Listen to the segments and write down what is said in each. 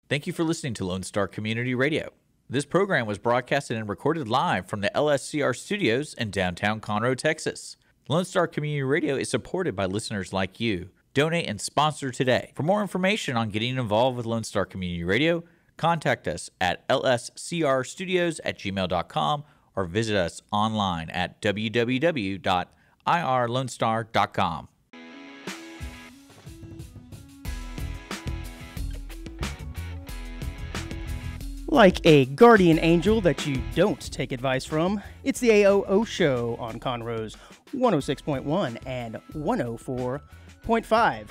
Thank you for listening to Lone Star Community Radio. This program was broadcasted and recorded live from the LSCR studios in downtown Conroe, Texas. Lone Star Community Radio is supported by listeners like you. Donate and sponsor today. For more information on getting involved with Lone Star Community Radio, contact us at lscrstudios@gmail.com or visit us online at www.irlonestar.com. Like a guardian angel that you don't take advice from, it's the AOO Show on Conroe's 106.1 and 104.5,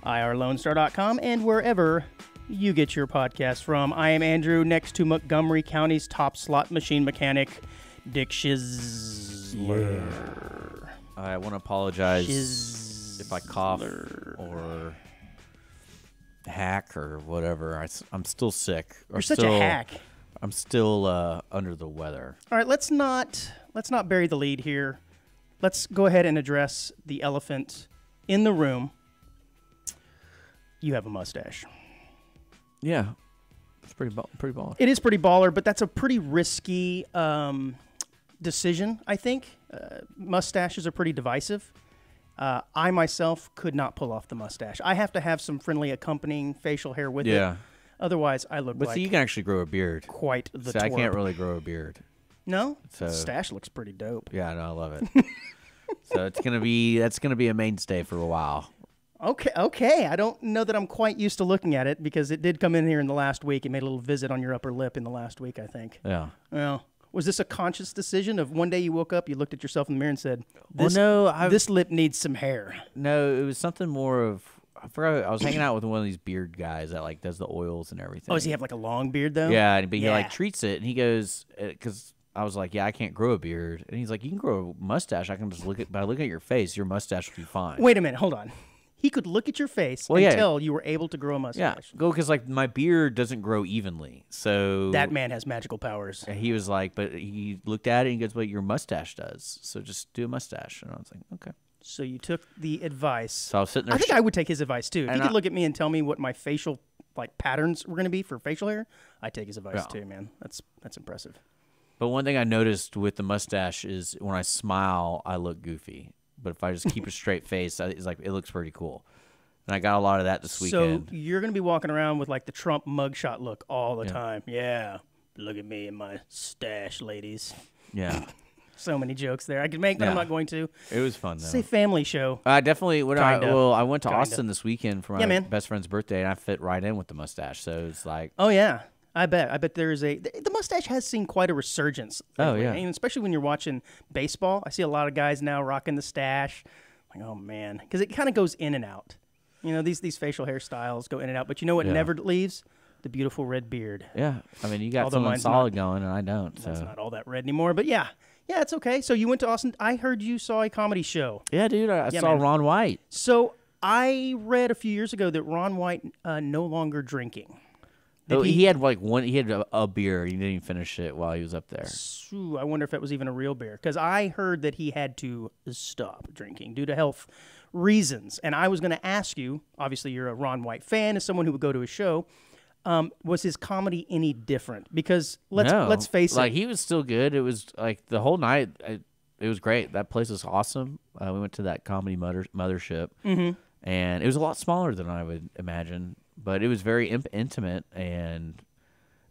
irlonestar.com, and wherever you get your podcasts from. I am Andrew, next to Montgomery County's top slot machine mechanic, Dick Schizler. I want to apologize if I cough or hack or whatever. I'm still sick. You're such a hack. I'm still under the weather. All right, let's not bury the lead here. Let's go ahead and address the elephant in the room. You have a mustache. Yeah, it's pretty baller. It is pretty baller, but that's a pretty risky decision, I think. Mustaches are pretty divisive. I myself could not pull off the mustache. I have to have some friendly accompanying facial hair with it. Otherwise, I look but like... see, you can actually grow a beard. Quite the See, I twerp. can't really grow a beard. No? So, the stash looks pretty dope. Yeah, no, I love it. So that's gonna be a mainstay for a while. Okay. I don't know that I'm quite used to looking at it because it did come in here in the last week. It made a little visit on your upper lip in the last week, I think. Yeah. Well, was this a conscious decision of one day you woke up, you looked at yourself in the mirror and said, this lip needs some hair? No, it was something more of... I forgot. I was hanging out with one of these beard guys that like does the oils and everything. Oh, does he have like a long beard though? Yeah, but he like treats it, and he goes, because I was like, yeah, I can't grow a beard, and he's like, you can grow a mustache. I can just look at your face, your mustache will be fine. Wait a minute, hold on. He could look at your face and tell you were able to grow a mustache. Yeah, because like my beard doesn't grow evenly, so that man has magical powers. He was like, but he looked at it and he goes, "Well, your mustache does, so just do a mustache." And I was like, "Okay." So you took the advice. So I was sitting there. I think I would take his advice too. If he could look at me and tell me what my facial like patterns were going to be for facial hair, I'd take his advice too, man. That's impressive. But one thing I noticed with the mustache is when I smile, I look goofy. But if I just keep a straight face, it's like it looks pretty cool. And I got a lot of that this weekend. So you're going to be walking around with like the Trump mugshot look all the time. Yeah. Look at me and my stash, ladies. Yeah. So many jokes there. I could make, but I'm not going to. It was fun, though. It's a family show. I definitely, I went to Austin this weekend for my best friend's birthday, and I fit right in with the mustache. So it's like. Oh, yeah. I bet there's the mustache has seen quite a resurgence lately. Oh, yeah. And especially when you're watching baseball. I see a lot of guys now rocking the stash. Like, oh, man. Because it kind of goes in and out. You know, these facial hairstyles go in and out. But you know what never leaves? The beautiful red beard. Yeah. I mean, you got something solid going, and I don't. It's not all that red anymore. But, yeah. Yeah, it's okay. So you went to Austin. I heard you saw a comedy show. Yeah, dude. I saw Ron White. So I read a few years ago that Ron White no longer drinking. He had like one. He had a beer. He didn't even finish it while he was up there. I wonder if that was even a real beer, because I heard that he had to stop drinking due to health reasons. And I was going to ask you. Obviously, you're a Ron White fan, as someone who would go to his show. Was his comedy any different? Because let's face it, like he was still good. It was like the whole night. It was great. That place was awesome. We went to that comedy mothership, and it was a lot smaller than I would imagine. But it was very intimate, and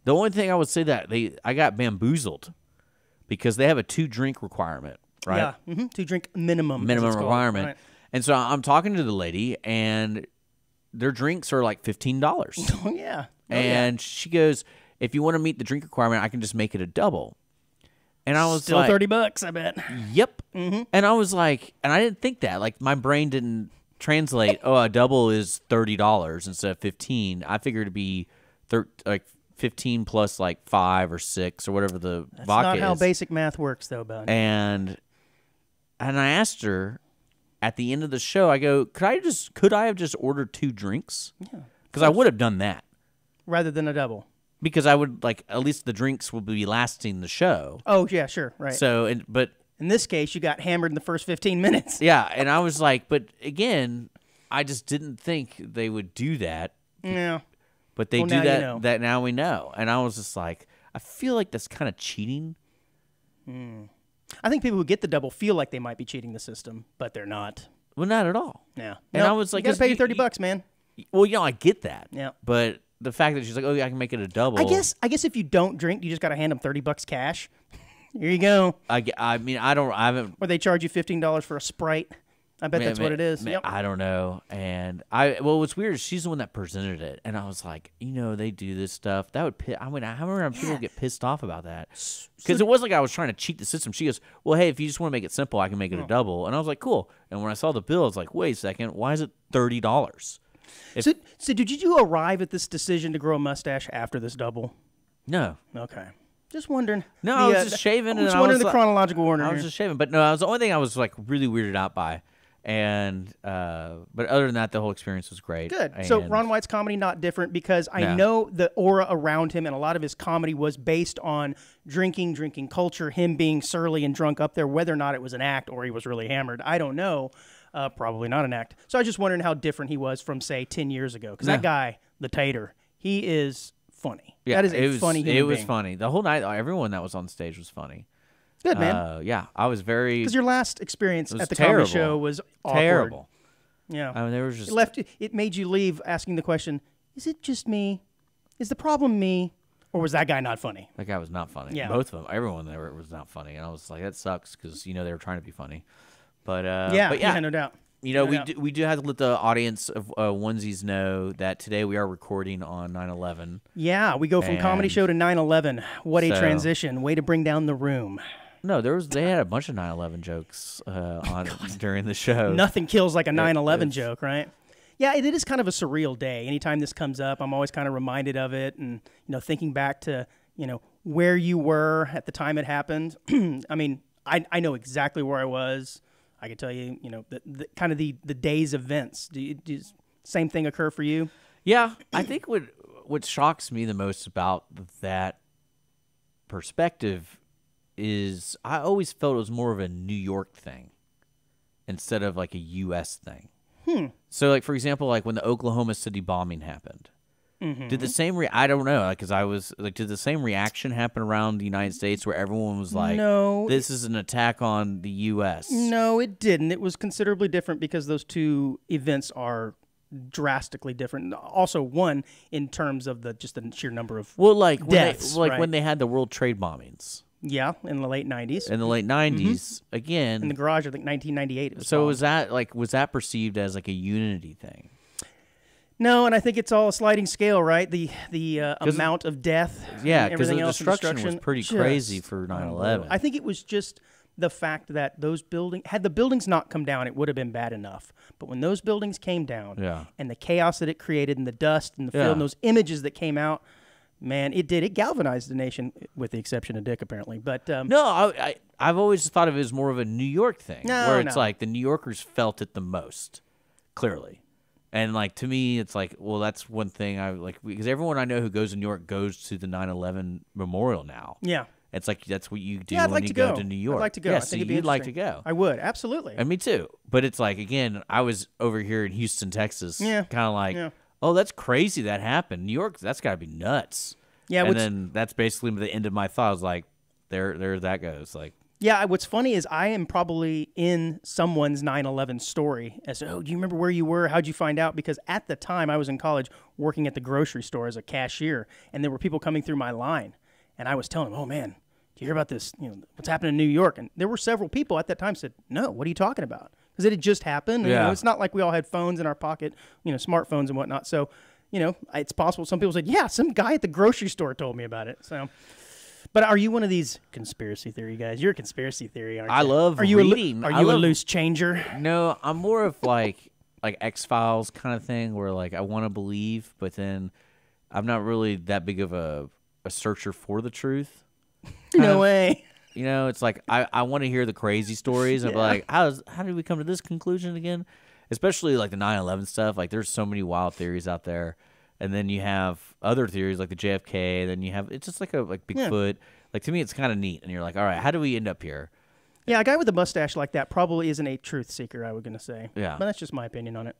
the only thing I would say that I got bamboozled because they have a 2-drink requirement, right? Yeah, 2-drink minimum requirement. Right. And so I'm talking to the lady, and their drinks are like $15. Oh yeah, and she goes, "If you want to meet the drink requirement, I can just make it a double." And I was still like, $30, I bet. Yep. And I was like, and I didn't think that. Like my brain didn't translate. A double is $30 instead of 15. I figured it'd be like 15 plus like 5 or 6 or whatever the vodka is. That's not how basic math works, though, bud. And I asked her at the end of the show. I go, could I have just ordered 2 drinks? Yeah. Because I would have done that rather than a double. Because I would like at least the drinks will be lasting the show. Oh yeah, sure, right. So but. In this case, you got hammered in the first 15 minutes. Yeah, and I was like, but again, I just didn't think they would do that. Yeah. But they Well, do now you that. know. That now we know, and I was just like, I feel like that's kind of cheating. I think people who get the double feel like they might be cheating the system, but they're not. Well, not at all. Yeah. And I was like, you got to pay your 30 you- bucks, man. Well, I get that. Yeah. But the fact that she's like, oh, yeah, I can make it a double. I guess if you don't drink, you just got to hand them 30 bucks cash. Here you go. I mean, I haven't. Or they charge you $15 for a Sprite. I bet that's what it is. Yep. I don't know. And well, what's weird is she's the one that presented it, and I was like, they do this stuff. That would I mean, how many people get pissed off about that? Because it wasn't like I was trying to cheat the system. She goes, well, hey, if you just want to make it simple, I can make it a double. And I was like, cool. And when I saw the bill, I was like, wait a second, why is it $30? So did you arrive at this decision to grow a mustache after this double? No. Okay. Just wondering. No, I was just shaving. I was and wondering the like, chronological order I was here. just shaving, but no, that was the only thing I was like really weirded out by. And but other than that, the whole experience was great. Good. And So Ron White's comedy not different because I know the aura around him and a lot of his comedy was based on drinking culture, him being surly and drunk up there, whether or not it was an act or he was really hammered. I don't know. Probably not an act. So I was just wondering how different he was from, say, 10 years ago. Because that guy, the Tater, he is funny. Yeah, that is funny human It was being. funny. The whole night, everyone that was on stage was funny. Good, man. Yeah, I was very... Because your last experience was at the terrible. comedy show was awkward. Terrible. Yeah. I mean, there was just... It made you leave asking the question, is it just me? Is the problem me? Or was that guy not funny? That guy was not funny. Yeah. Both of them. Everyone there was not funny. And I was like, that sucks because, they were trying to be funny. But yeah, no doubt. We do have to let the audience of onesies know that today we are recording on 9/11. Yeah, we go from comedy And show to 9/11. What a so- transition. Way to bring down the room. No, they had a bunch of 9/11 jokes on during the show. Nothing kills like a 9/11 it's- joke, right? Yeah, it is kind of a surreal day. Anytime this comes up, I'm always kind of reminded of it and, thinking back to, where you were at the time it happened. I mean, I know exactly where I was. I could tell you, the kind of the day's events. Does same thing occur for you? Yeah, I think what shocks me the most about that perspective is I always felt it was more of a New York thing instead of like a U.S. thing. So, like, for example, like when the Oklahoma City bombing happened, did the same I don't know, because I was like, did the same reaction happen around the United States where everyone was like, No. this is an attack on the U.S.? No, it didn't. It was considerably different because those two events are drastically different. Also, one in terms of the sheer number of Well, like deaths, when right. when they had the World Trade bombings yeah, in the late 90s. in the late 90s, again. In the garage, I think 1998. It was So bombed. was that perceived as like a unity thing? No, and I think it's all a sliding scale, right? The amount of death, Yeah, and because the everything else, destruction was pretty just crazy for 9/11. I think it was just the fact that those buildings, had the buildings not come down, it would have been bad enough. But when those buildings came down, Yeah. and the chaos that it created, and the dust and the field, Yeah. and those images that came out, man, it galvanized the nation, with the exception of Dick, apparently. But No, I've always thought of it as more of a New York thing, No, where it's no. like the New Yorkers felt it the most, clearly. And like to me, it's like, well, that's one thing I like because everyone I know who goes to New York goes to the 9/11 memorial now. yeah, It's like that's what you do yeah, I'd when like you to go go to New York. I'd like to go. Yeah, I so think it'd be you'd like to interesting. go. I would absolutely. And me too. But it's like again, I was over here in Houston, Texas. Yeah. Kind of like, Yeah. oh, that's crazy that happened. New York, that's got to be nuts. Yeah, and then that's basically the end of my thought. I was like, there that goes. Like, Yeah, what's funny is I am probably in someone's 9/11 story. As do you remember where you were? How'd you find out? Because at the time I was in college working at the grocery store as a cashier, and there were people coming through my line, and I was telling them, "Oh man, do you hear about this? What's happening in New York?" And there were several people at that time said, "No, what are you talking about?" Because it had just happened. And, Yeah. it's not like we all had phones in our pocket, smartphones and whatnot. So, it's possible. Some people said, "Yeah, some guy at the grocery store told me about it." So. But are you one of these conspiracy theory guys? You're a conspiracy theory, aren't you? I love are you reading. Are I you a love- loose changer? No, I'm more of like X-Files kind of thing where like I want to believe, but then I'm not really that big of a searcher for the truth. No way. It's like I want to hear the crazy stories and be like, how did we come to this conclusion again? Especially like the 9/11 stuff. Like there's so many wild theories out there. And then you have other theories like the JFK. Then you have it's just like Bigfoot. Like to me, it's kind of neat. And you're like, all right, how do we end up here? Yeah, a guy with a mustache like that probably isn't a truth seeker, I was going to say. Yeah. But that's just my opinion on it.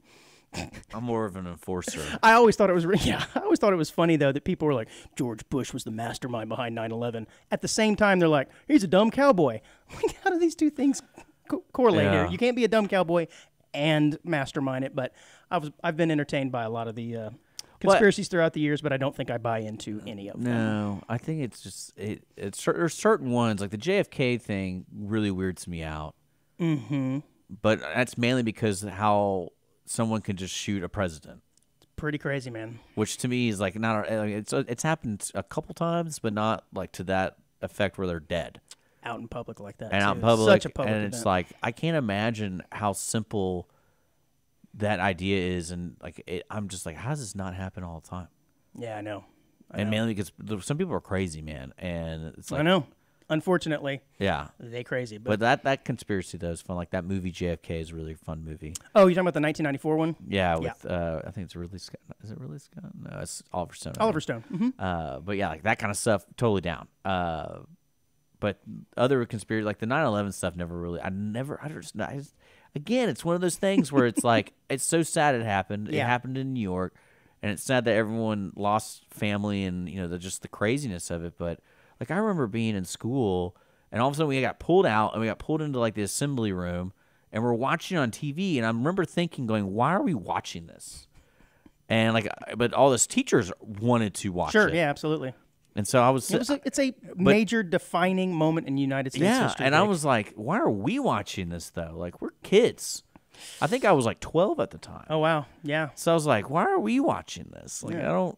I'm more of an enforcer. I always thought it was I always thought it was funny though that people were like George Bush was the mastermind behind 9/11. At the same time, they're like he's a dumb cowboy. Like, how do these two things correlate here? You can't be a dumb cowboy and mastermind it. But I've been entertained by a lot of the conspiracies throughout the years, but I don't think I buy into any of them. No, I think it's just there's certain ones like the JFK thing really weirds me out. Mm-hmm. But that's mainly because how someone can just shoot a president. It's pretty crazy, man. Which to me is like not. It's happened a couple times, but not like to that effect where they're dead out in public like that. And too. out in public, such a public and event. It's like I can't imagine how simple that idea is, and like I'm just like, how does this not happen all the time? Yeah, I know. Mainly because some people are crazy, man, and it's like I know. Unfortunately, yeah, they crazy. But that conspiracy though is fun. Like that movie JFK is a really fun movie. Oh, you're talking about the 1994 one? Yeah, with I think it's Ridley Scott. Is it Ridley Scott? No, it's Oliver Stone. Oliver Stone. Mm-hmm. But yeah, like that kind of stuff, totally down. But other conspiracy, like the 9/11 stuff, never really. I just again, it's one of those things where it's like it's so sad it happened. Yeah. It happened in New York, and it's sad that everyone lost family and just the craziness of it. But like I remember being in school, and all of a sudden we got pulled out, and we got pulled into like the assembly room, and we're watching on TV. And I remember thinking, going, "Why are we watching this?" And like, but all those teachers wanted to watch it. Sure, yeah, absolutely. And so I was. It's a major defining moment in United States history. And I was like, "Why are we watching this though? Like we're kids." I think I was like 12 at the time. Oh wow, yeah. So I was like, "Why are we watching this?" Like I don't.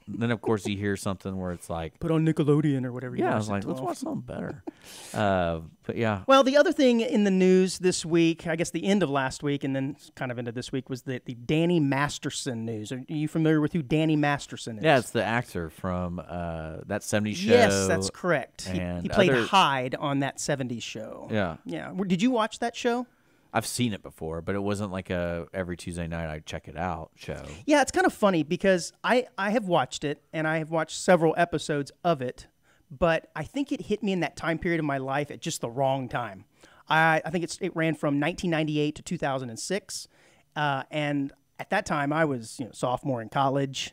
And then of course you hear something where it's like put on Nickelodeon or whatever. Yeah, I was like, let's watch something better. But yeah. Well, the other thing in the news this week, I guess the end of last week and then kind of into this week, was the Danny Masterson news. Are you familiar with who Danny Masterson is? Yeah, it's the actor from that 70s show. Yes, that's correct. And he played Hyde on that 70s show. Yeah. Yeah. Did you watch that show? I've seen it before, but it wasn't like a every Tuesday night I check it out show. Yeah, it's kind of funny because I have watched it, and I have watched several episodes of it, but I think it hit me in that time period of my life at just the wrong time. I think it ran from 1998 to 2006, and at that time I was sophomore in college.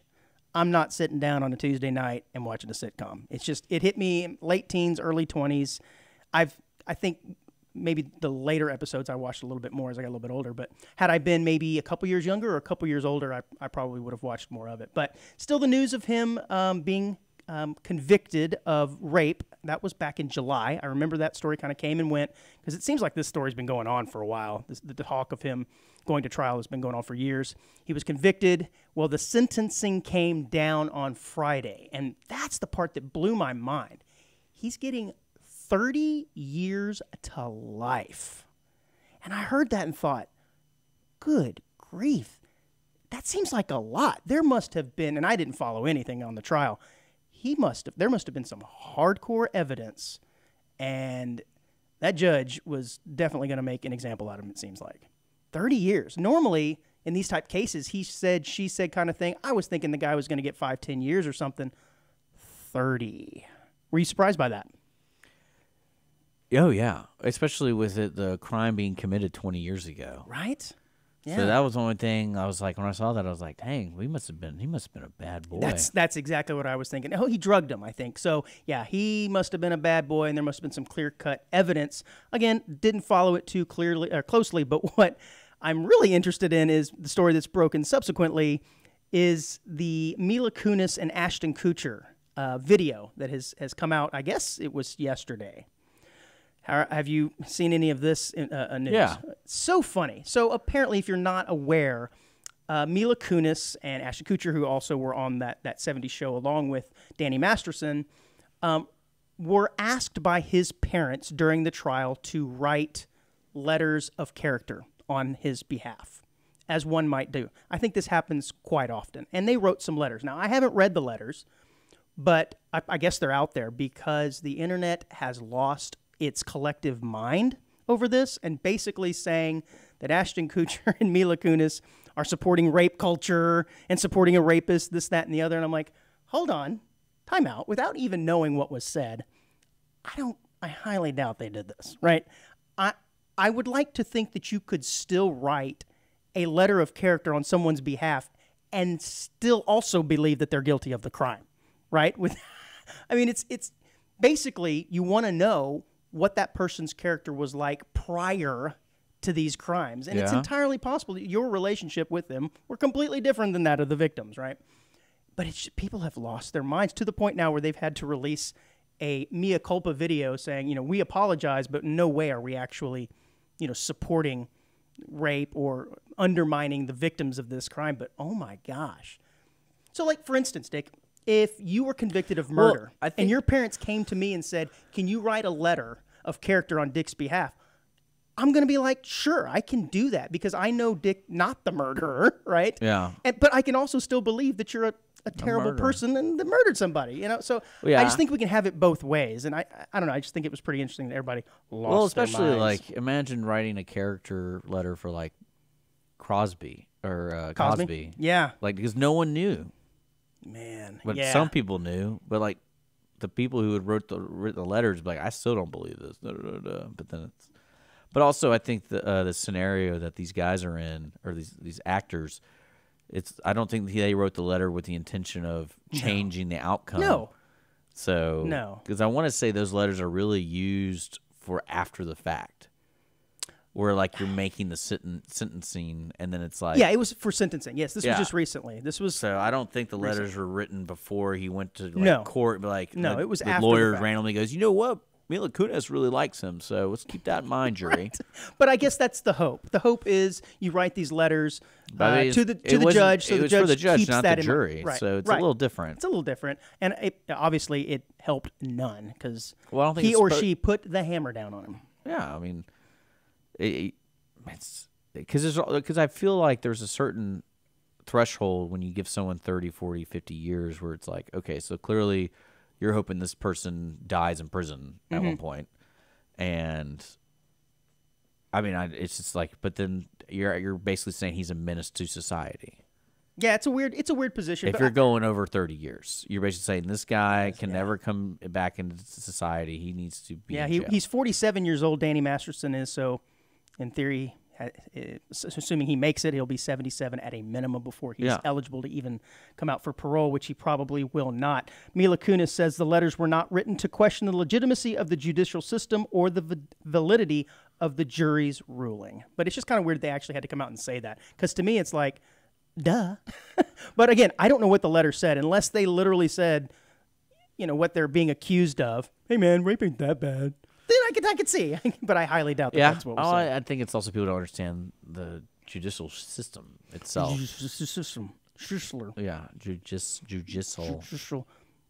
I'm not sitting down on a Tuesday night and watching a sitcom. It's just it hit me in late teens, early 20s. I think maybe the later episodes I watched a little bit more as I got a little bit older, but had I been maybe a couple years younger or a couple years older, I probably would have watched more of it. But still, the news of him being convicted of rape, that was back in July. I remember that story kind of came and went because it seems like this story's been going on for a while. The talk of him going to trial has been going on for years. He was convicted. Well, the sentencing came down on Friday, and that's the part that blew my mind. He's getting 30 years to life. And I heard that and thought, good grief, that seems like a lot. There must have been, and I didn't follow anything on the trial, there must have been some hardcore evidence, and that judge was definitely going to make an example out of him, it seems like. 30 years. Normally, in these type cases, he said, she said kind of thing. I was thinking the guy was going to get 5-10 years or something. 30. Were you surprised by that? Oh, yeah. Especially with the crime being committed 20 years ago. Right? Yeah. So that was the only thing I was like, when I saw that, I was like, dang, he must have been a bad boy. That's exactly what I was thinking. Oh, he drugged him, I think. So, yeah, he must have been a bad boy, and there must have been some clear-cut evidence. Again, didn't follow it too closely, but what I'm really interested in is the story that's broken subsequently is the Mila Kunis and Ashton Kutcher video that has come out. I guess it was yesterday. Have you seen any of this news? Yeah. So funny. So apparently, if you're not aware, Mila Kunis and Ashton Kutcher, who also were on that 70s show along with Danny Masterson, were asked by his parents during the trial to write letters of character on his behalf, as one might do. I think this happens quite often. And they wrote some letters. Now, I haven't read the letters, but I guess they're out there because the internet has lost its collective mind over this, and basically saying that Ashton Kutcher and Mila Kunis are supporting rape culture and supporting a rapist, this, that, and the other. And I'm like, hold on, time out. Without even knowing what was said, I highly doubt they did this, right? I would like to think that you could still write a letter of character on someone's behalf and still also believe that they're guilty of the crime, right? I mean, it's basically you want to know what that person's character was like prior to these crimes. And it's entirely possible that your relationship with them were completely different than that of the victims, right? But people have lost their minds to the point now where they've had to release a mea culpa video saying, we apologize, but in no way are we actually, supporting rape or undermining the victims of this crime. But oh my gosh. So like, for instance, Dick, if you were convicted of murder and your parents came to me and said, can you write a letter of character on Dick's behalf? I'm going to be like, sure, I can do that because I know Dick not the murderer, right? Yeah. But I can also still believe that you're a terrible person and that murdered somebody, So I just think we can have it both ways. And I don't know, I just think it was pretty interesting that everybody lost their especially minds. like imagine writing a character letter for like Crosby or Cosby. Yeah. Like because no one knew. Man. But yeah. some people knew. But like the people who had written the letters, like I still don't believe this. But then it's. But also, I think the scenario that these guys are in, or these actors, I don't think they wrote the letter with the intention of changing the outcome. No. So no, because I want to say those letters are really used for after the fact, where like you're making the sentencing, and then it's like it was for sentencing. Yes, this was just recently. This was so I don't think the letters were written before he went to court. But like it was the after lawyer the fact. randomly goes, you know what? Mila Kunis really likes him, so let's keep that in mind, jury. Right. But I guess that's the hope. The hope is you write these letters to the judge, so the judge for the judge, keeps not that the in jury. mind. Right. So it's a little different. It's a little different, and obviously it helped none because I he or she put the hammer down on him. Yeah, I mean, it's because I feel like there's a certain threshold when you give someone 30, 40, 50 years where it's like, okay, so clearly you're hoping this person dies in prison at one point. And I mean, it's just like, but then you're basically saying he's a menace to society. Yeah, it's a weird position. If you're going over 30 years, you're basically saying this guy can never come back into society. He needs to be. Yeah, he's 47 years old. Danny Masterson is, so in theory, assuming he makes it, he'll be 77 at a minimum before he's eligible to even come out for parole, which he probably will not. Mila Kunis says the letters were not written to question the legitimacy of the judicial system or the validity of the jury's ruling. But it's just kind of weird they actually had to come out and say that, because to me it's like, duh. But again, I don't know what the letter said, unless they literally said, what they're being accused of. Hey man, rape ain't that bad. Then I could see, but I highly doubt that's what was said. I think it's also people don't understand the judicial system itself. System. Yeah, judicial.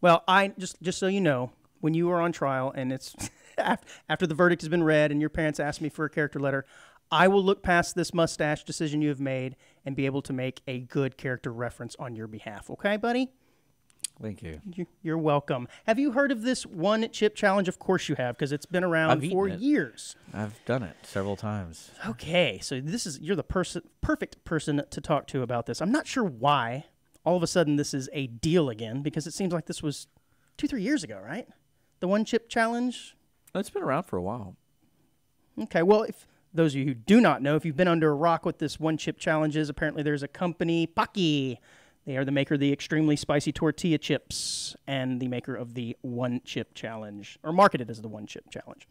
Well, just so you know, when you are on trial and it's after the verdict has been read and your parents ask me for a character letter, I will look past this mustache decision you have made and be able to make a good character reference on your behalf. Okay, buddy? Thank you. You're welcome. Have you heard of this one chip challenge? Of course you have, because it's been around for years. I've done it several times. Okay, so you're the perfect person to talk to about this. I'm not sure why all of a sudden this is a deal again, because it seems like this was 2-3 years ago, right? The one chip challenge? It's been around for a while. Okay, well, if those of you who do not know, if you've been under a rock with this one chip challenges, apparently there's a company, Paqui. They are the maker of the extremely spicy tortilla chips and the maker of the one chip challenge, or marketed as the one chip challenge.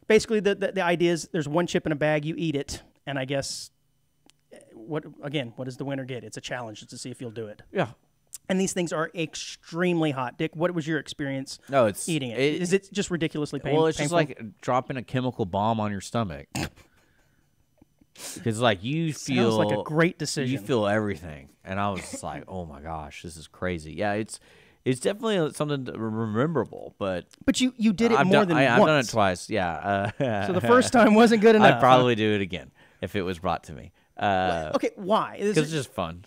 Basically, the idea is there's one chip in a bag, you eat it, and I guess, what does the winner get? It's a challenge to see if you'll do it. Yeah. And these things are extremely hot. Dick, what was your experience eating it? Is it just ridiculously painful? Well, it's just like dropping a chemical bomb on your stomach. Because like you feel sounds like a great decision. You feel everything, and I was just like, "Oh my gosh, this is crazy." Yeah, it's definitely something memorable. But you did it more than once. I've done it twice. Yeah. So the first time wasn't good enough. I'd probably do it again if it was brought to me. Okay, why? Because it's just fun.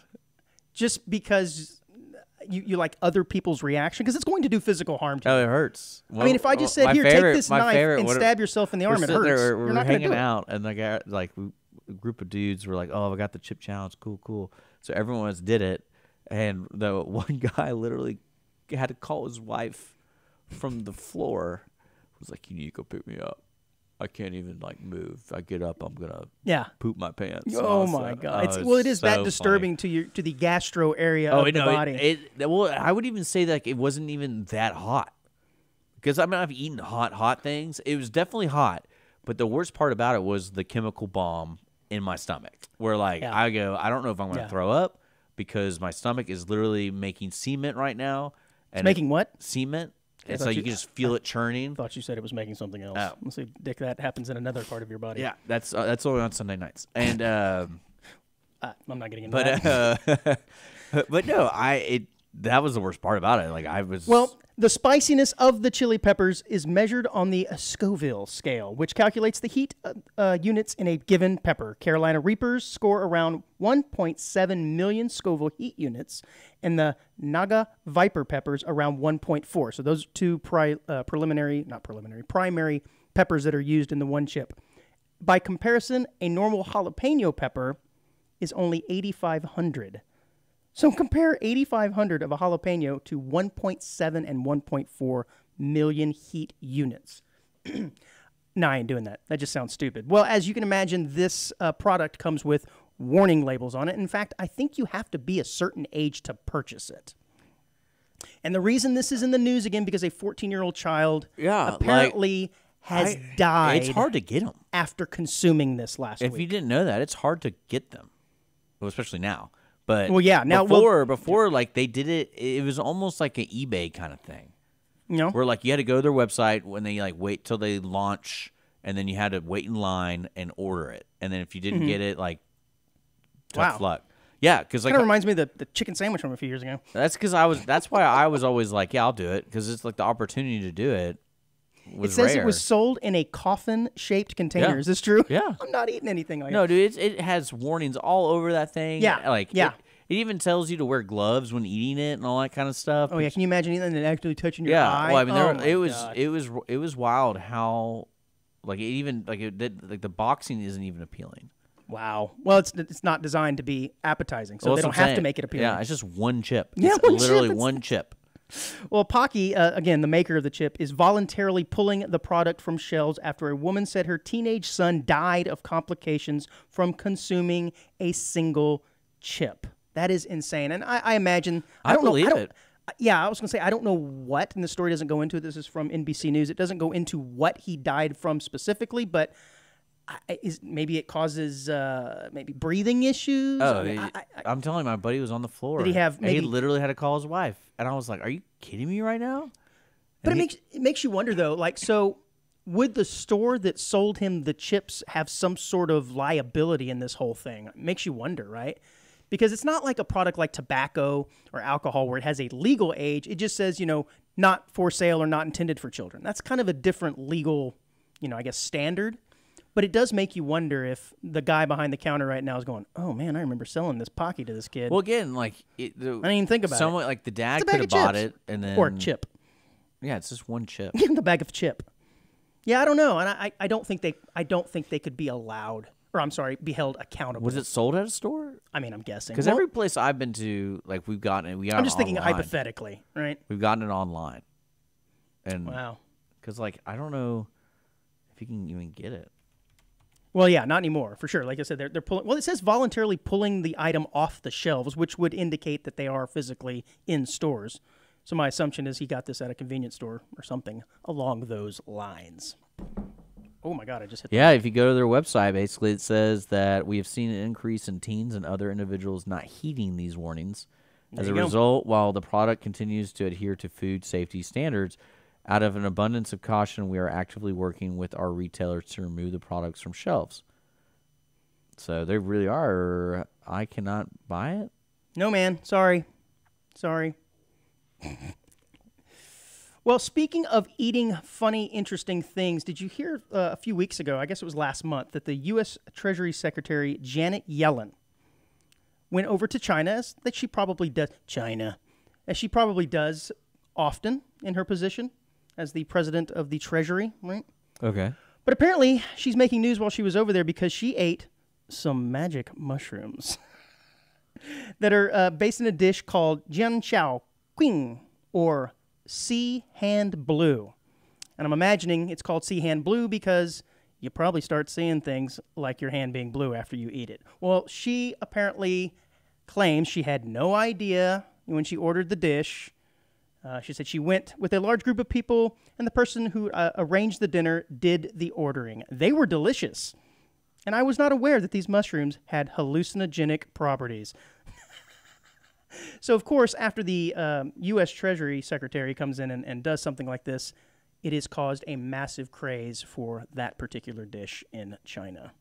Just because you like other people's reaction? Because it's going to do physical harm to you. Oh, it hurts. Well, I mean, if I just said, "Here, take this knife and stab yourself in the arm," it hurts. We're You're not going to do it. hanging out, and a group of dudes were like, "Oh, I got the chip challenge, cool." So everyone else did it, and the one guy literally had to call his wife from the floor. Was like, "You need to go pick me up. I can't even like move. If I get up, I'm gonna poop my pants. Oh my God! It is that disturbing to the gastro area of the body. Well, I would even say that it wasn't even that hot because I mean I've eaten hot things. It was definitely hot, but the worst part about it was the chemical bomb in my stomach. Where like I go, I don't know if I'm gonna throw up because my stomach is literally making cement right now. And it's making what? Cement. It's like you can just feel it churning. I thought you said it was making something else. Oh. Let's see, Dick, that happens in another part of your body. Yeah, that's only on Sunday nights. And I'm not getting into that. But no, that was the worst part about it. Like I was. Well, the spiciness of the chili peppers is measured on the Scoville scale, which calculates the heat units in a given pepper. Carolina Reapers score around 1.7 million Scoville heat units, and the Naga Viper peppers around 1.4. So those two primary peppers that are used in the one chip. By comparison, a normal jalapeno pepper is only 8,500. So compare 8,500 of a jalapeno to 1.7 and 1.4 million heat units. No, I ain't doing that. That just sounds stupid. Well, as you can imagine, this product comes with warning labels on it. In fact, I think you have to be a certain age to purchase it. And the reason this is in the news again, because a 14-year-old child apparently has died. It's hard to get them after consuming this last week. If you didn't know that, it's hard to get them, well, especially now. But now before like they did it, it was almost like an eBay kind of thing. Where like you had to go to their website when they like wait till they launch, and then you had to wait in line and order it, and then if you didn't get it, like tough luck. Yeah, because like kind of reminds me of the chicken sandwich from a few years ago. That's because that's why I was always like, yeah, I'll do it because it's like the opportunity to do it. It says rare. It was sold in a coffin-shaped container. Yeah. Is this true? Yeah. I'm not eating anything like that. No, dude, it has warnings all over that thing. Yeah. It even tells you to wear gloves when eating it and all that kind of stuff. Oh yeah, can you imagine anything that actually touching your eye? Well, I mean, it was wild how like it even like it did, like the boxing isn't even appealing. Wow. Well, it's not designed to be appetizing, so they don't have to make it appealing. Yeah, it's just one chip. Yeah, it's literally one chip. Well, Pocky, again, the maker of the chip, is voluntarily pulling the product from shelves after a woman said her teenage son died of complications from consuming a single chip. That is insane. And I imagine... I believe it. Yeah, I was going to say, I don't know what, and the story doesn't go into it. This is from NBC News. It doesn't go into what he died from specifically, but maybe it causes maybe breathing issues. Oh, I'm telling you, my buddy was on the floor. Did he have... He literally had to call his wife. And I was like, are you kidding me right now? But it makes you wonder, though, like, so would the store that sold him the chips have some sort of liability in this whole thing? It makes you wonder, right? Because it's not like a product like tobacco or alcohol where it has a legal age. It just says, not for sale or not intended for children. That's kind of a different legal, I guess, standard. But it does make you wonder if the guy behind the counter right now is going, oh, man, I remember selling this Pocky to this kid. Well, again, like... I didn't even think about it. Like the dad could have bought it and then... Or a chip. Yeah, it's just one chip. Give him the bag of chip. Yeah, I don't know. And I don't think they could be allowed... Or, I'm sorry, be held accountable. Was it sold at a store? I mean, I'm guessing. Because every place I've been to, like, we've gotten it. I'm just thinking hypothetically, right? We've gotten it online. And wow. Because, like, I don't know if you can even get it. Well, yeah, not anymore, for sure. Like I said, they're pulling... Well, it says voluntarily pulling the item off the shelves, which would indicate that they are physically in stores. So my assumption is he got this at a convenience store or something along those lines. Oh, my God, I just hit that. If you go to their website, basically it says that we have seen an increase in teens and other individuals not heeding these warnings. As a result, while the product continues to adhere to food safety standards, out of an abundance of caution, we are actively working with our retailers to remove the products from shelves. So they really are. I cannot buy it? No, man. Sorry. Well, speaking of eating funny, interesting things, did you hear a few weeks ago, I guess it was last month, that the U.S. Treasury Secretary Janet Yellen went over to China, as she probably does often in her position as the president of the Treasury, right? Okay. But apparently, she's making news while she was over there because she ate some magic mushrooms that are based in a dish called Jian Chao Qing, or sea hand blue. And I'm imagining it's called sea hand blue because you probably start seeing things like your hand being blue after you eat it. Well, she apparently claims she had no idea when she ordered the dish. She said she went with a large group of people, and the person who arranged the dinner did the ordering. They were delicious, and I was not aware that these mushrooms had hallucinogenic properties. So, of course, after the U.S. Treasury Secretary comes in and does something like this, it has caused a massive craze for that particular dish in China.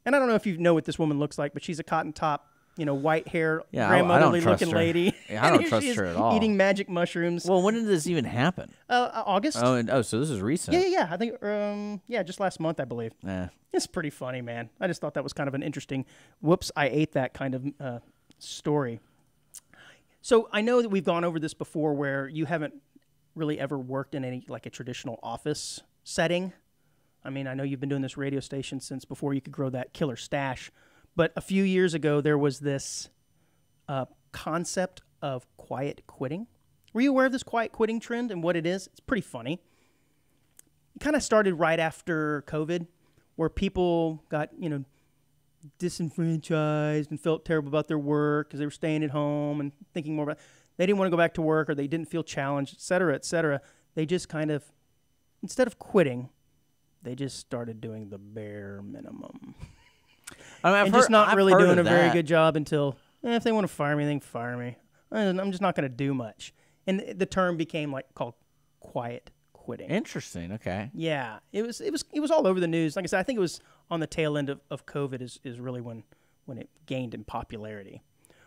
And I don't know if you know what this woman looks like, but she's a cotton top, white hair, grandmotherly looking lady. Yeah, I don't trust her at all. Eating magic mushrooms. Well, when did this even happen? August. So this is recent. Yeah. I think, just last month, I believe. It's pretty funny, man. I just thought that was kind of an interesting, whoops, I ate that kind of story. So I know that we've gone over this before where you haven't really ever worked in any, like a traditional office setting. I mean, I know you've been doing this radio station since before you could grow that killer stash. But a few years ago, there was this concept of quiet quitting. Were you aware of this quiet quitting trend and what it is? It's pretty funny. It kind of started right after COVID, where people got, disenfranchised and felt terrible about their work because they were staying at home and thinking more about, they didn't want to go back to work, or they didn't feel challenged, et cetera, et cetera. They just kind of, instead of quitting, they just started doing the bare minimum. Just not really doing a very good job until, if they want to fire me, they can fire me. I'm just not going to do much. And the term became called quiet quitting. Interesting. Okay. Yeah, it was all over the news. Like I said, I think it was on the tail end of COVID is really when it gained in popularity.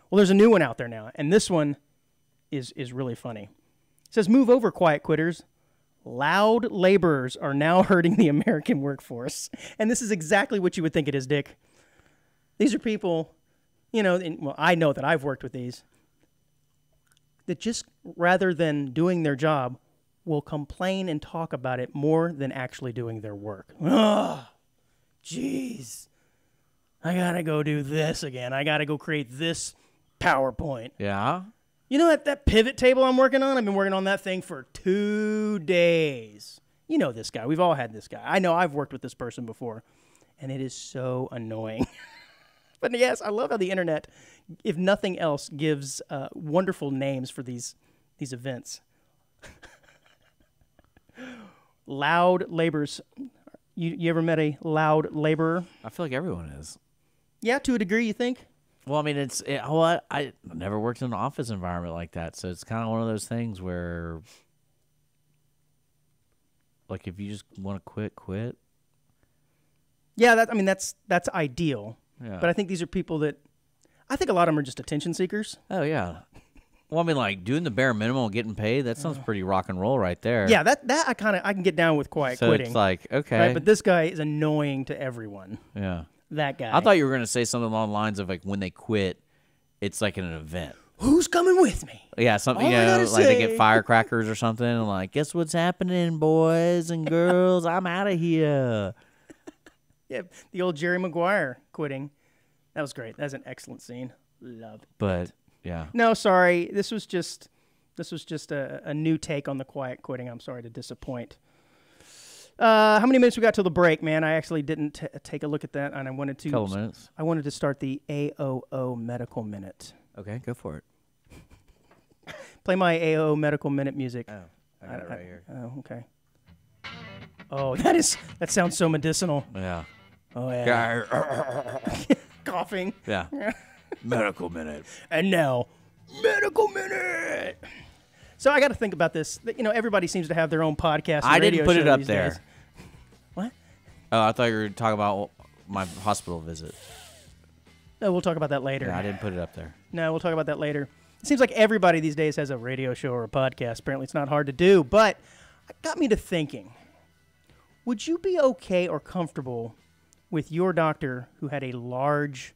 Well, there's a new one out there now, and this one is really funny. It says, "Move over, quiet quitters. Loud laborers are now hurting the American workforce." And this is exactly what you would think it is, Dick. These are people, I know that I've worked with these, that just rather than doing their job will complain and talk about it more than actually doing their work. Oh, jeez. I got to go do this again. I got to go create this PowerPoint. Yeah? You know that pivot table I'm working on? I've been working on that thing for 2 days. You know this guy. We've all had this guy. I know I've worked with this person before, and it is so annoying. But yes, I love how the internet, if nothing else, gives wonderful names for these events. Loud laborers. You ever met a loud laborer? I feel like everyone is. Yeah, to a degree, you think? Well, I mean, I never worked in an office environment like that, so it's kind of one of those things where, like, if you just want to quit. Yeah, that's ideal. Yeah. But I think these are people that, I think a lot of them are just attention seekers. Oh, yeah. Well, I mean, like, doing the bare minimum and getting paid, that sounds pretty rock and roll right there. Yeah, that I can get down with quiet quitting. So it's like, okay. Right? But this guy is annoying to everyone. Yeah. That guy. I thought you were going to say something along the lines of, like, when they quit, it's like an event. Who's coming with me? Yeah, something, like they get firecrackers or something, and like, guess what's happening, boys and girls? I'm out of here. Yeah, the old Jerry Maguire quitting. That was great. That's an excellent scene. Love it. But, yeah. No, sorry. This was just a new take on the quiet quitting. I'm sorry to disappoint. How many minutes we got till the break, man? I actually didn't take a look at that, and I wanted to. Couple minutes. I wanted to start the AOO Medical Minute. Okay, go for it. Play my AOO Medical Minute music. Oh, I got it right here. Oh, okay. Oh, that sounds so medicinal. Yeah. Oh, yeah. Coughing. Yeah. Medical Minute. And now, Medical Minute. So I got to think about this. Everybody seems to have their own podcast. I didn't put it up these there. days. What? Oh, I thought you were talking about my hospital visit. No, we'll talk about that later. Yeah, I didn't put it up there. No, we'll talk about that later. It seems like everybody these days has a radio show or a podcast. Apparently, it's not hard to do. But it got me to thinking, would you be okay or comfortable with your doctor who had a large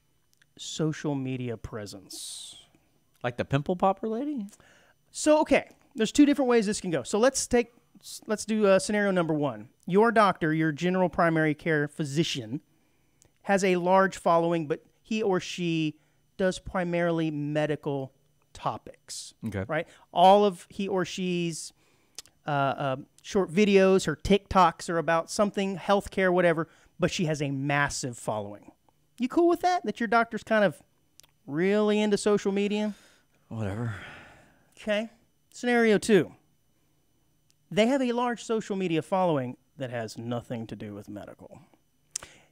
social media presence? Like the pimple popper lady? So, okay, there's two different ways this can go. So let's do scenario number one. Your doctor, your general primary care physician, has a large following, but he or she does primarily medical topics. Okay. Right? All of he or she's short videos. Her TikToks are about something, healthcare, whatever, but she has a massive following. You cool with that? That your doctor's kind of really into social media? Whatever. Okay. Scenario 2. They have a large social media following that has nothing to do with medical.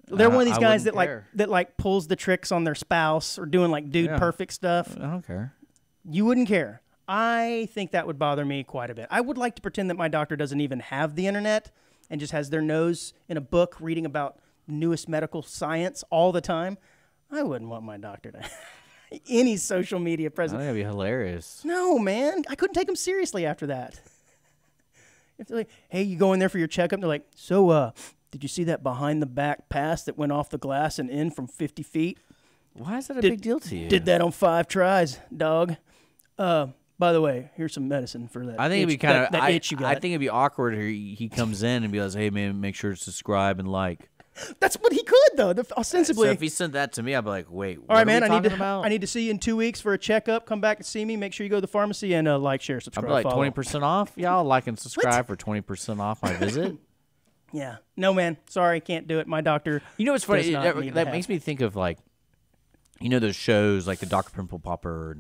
They're one of these guys that pulls the tricks on their spouse or doing like dude perfect stuff. I don't care. You wouldn't care. I think that would bother me quite a bit. I would like to pretend that my doctor doesn't even have the internet and just has their nose in a book reading about newest medical science all the time. I wouldn't want my doctor to any social media presence. I think that'd be hilarious. No, man. I couldn't take them seriously after that. If they're like, hey, you go in there for your checkup, they're like, so, did you see that behind the back pass that went off the glass and in from 50 feet? Why is that a big deal to you? Did that on 5 tries, dog. By the way, here's some medicine for that. I think it'd be kind of that itch you got. I think it'd be awkward. He comes in and be like, "Hey man, make sure to subscribe and like." That's what he could though. Ostensibly. So if he sent that to me, I'd be like, "Wait, all right, man. I need to see you in 2 weeks for a checkup. Come back and see me. Make sure you go to the pharmacy and like, share, subscribe. I'd be like follow. 20% off. Y'all like and subscribe for 20% off my visit. Yeah. No, man. Sorry, can't do it. My doctor. You know what's funny? That That makes me think of like, you know, those shows like the Dr. Pimple Popper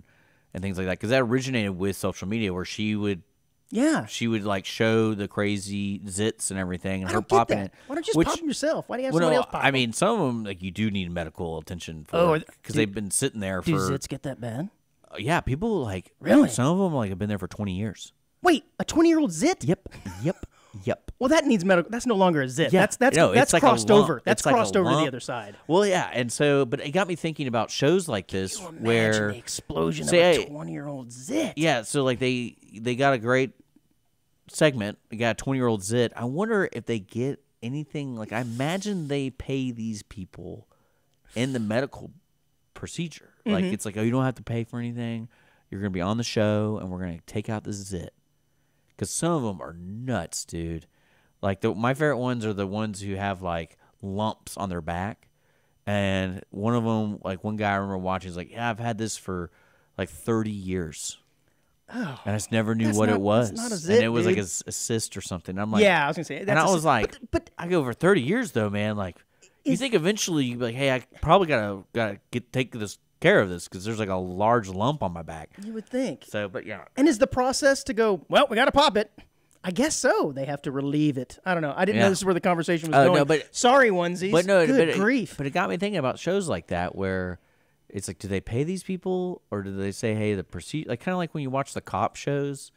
and things like that, because that originated with social media, where she would like show the crazy zits and everything, and I her don't get popping that. it. Why don't you just pop them yourself? Why do you have somebody else pop them? I mean, some of them like you do need medical attention for because they've been sitting there for. Do zits get that bad? Yeah, people like really. Some of them like have been there for 20 years. Wait, a 20-year-old zit? Yep. Well, that needs medical. That's no longer a zit. Yeah. That's like crossed over. That's like crossed over to the other side. Well, yeah, and so, but it got me thinking about shows like this where the explosion of a 20-year-old zit. Yeah, so like they got a great segment. They got a 20-year-old zit. I wonder if they get anything like. I imagine they pay these people in the medical procedure. Like it's like, oh, you don't have to pay for anything. You're gonna be on the show, and we're gonna take out the zit. Because some of them are nuts, dude. Like, my favorite ones are the ones who have, like, lumps on their back. And one of them, like, one guy I remember watching is like, yeah, I've had this for, like, 30 years. Oh, and I just never knew what it was. That's not a zit, and it was, dude. like, a cyst or something. I'm like, yeah, I was going to say. And I was like, but I go over 30 years, though, man. Like, you think eventually you'd be like, hey, I probably gotta take this care of this because there's like a large lump on my back. You would think. So, but yeah. And is the process to go, well, we got to pop it? I guess so. They have to relieve it. I don't know. I didn't know this is where the conversation was going. No, but, sorry, onesies. But no, good grief. But it got me thinking about shows like that where it's like, do they pay these people or do they say, hey, the procedure, like kind of like when you watch the cop shows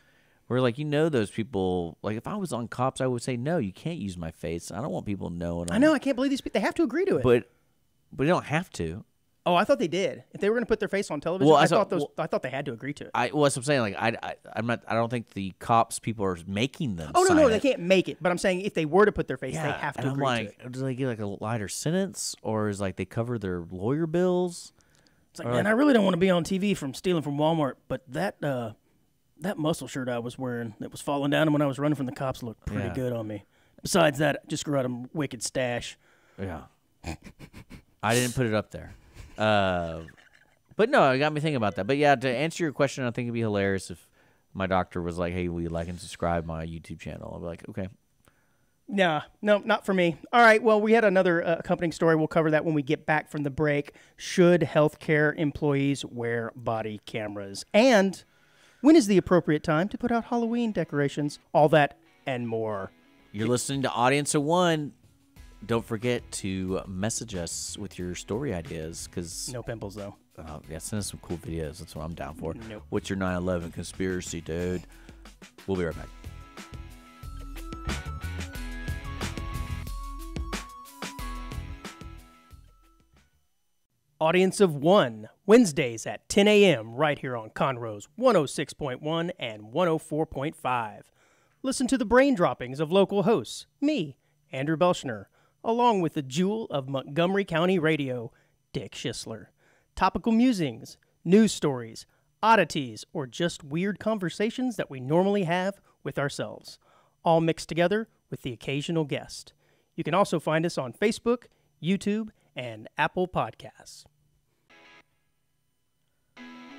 where like, you know, those people, like if I was on Cops, I would say, no, you can't use my face. I don't want people knowing. I know. I can't believe these people. They have to agree to it. But you don't have to. Oh, I thought they did. If they were going to put their face on television, I thought they had to agree to it. That's what I'm saying. Like, I don't think the cops people are making them. Oh no, they can't make it. But I'm saying if they were to put their face, they have to agree to it. Do they get like a lighter sentence, or is like they cover their lawyer bills? It's like, man, I really don't want to be on TV from stealing from Walmart, but that muscle shirt I was wearing that was falling down when I was running from the cops looked pretty good on me. Besides that, just grew out a wicked stash. Yeah, I didn't put it up there. But no, it got me thinking about that. But yeah, to answer your question, I think it'd be hilarious if my doctor was like, hey, will you like and subscribe my YouTube channel? I'll be like, okay. No, not for me. All right, well, we had another accompanying story. We'll cover that when we get back from the break. Should healthcare employees wear body cameras? And when is the appropriate time to put out Halloween decorations? All that and more. You're listening to Audience of One. Don't forget to message us with your story ideas. No pimples, though. Yeah, send us some cool videos. That's what I'm down for. Nope. What's your 9/11 conspiracy, dude? We'll be right back. Audience of One, Wednesdays at 10 a.m. right here on Conroe's 106.1 and 104.5. Listen to the brain droppings of local hosts, me, Andrew Belshner, along with the jewel of Montgomery County radio, Dick Schisler. Topical musings, news stories, oddities, or just weird conversations that we normally have with ourselves, all mixed together with the occasional guest. You can also find us on Facebook, YouTube, and Apple Podcasts.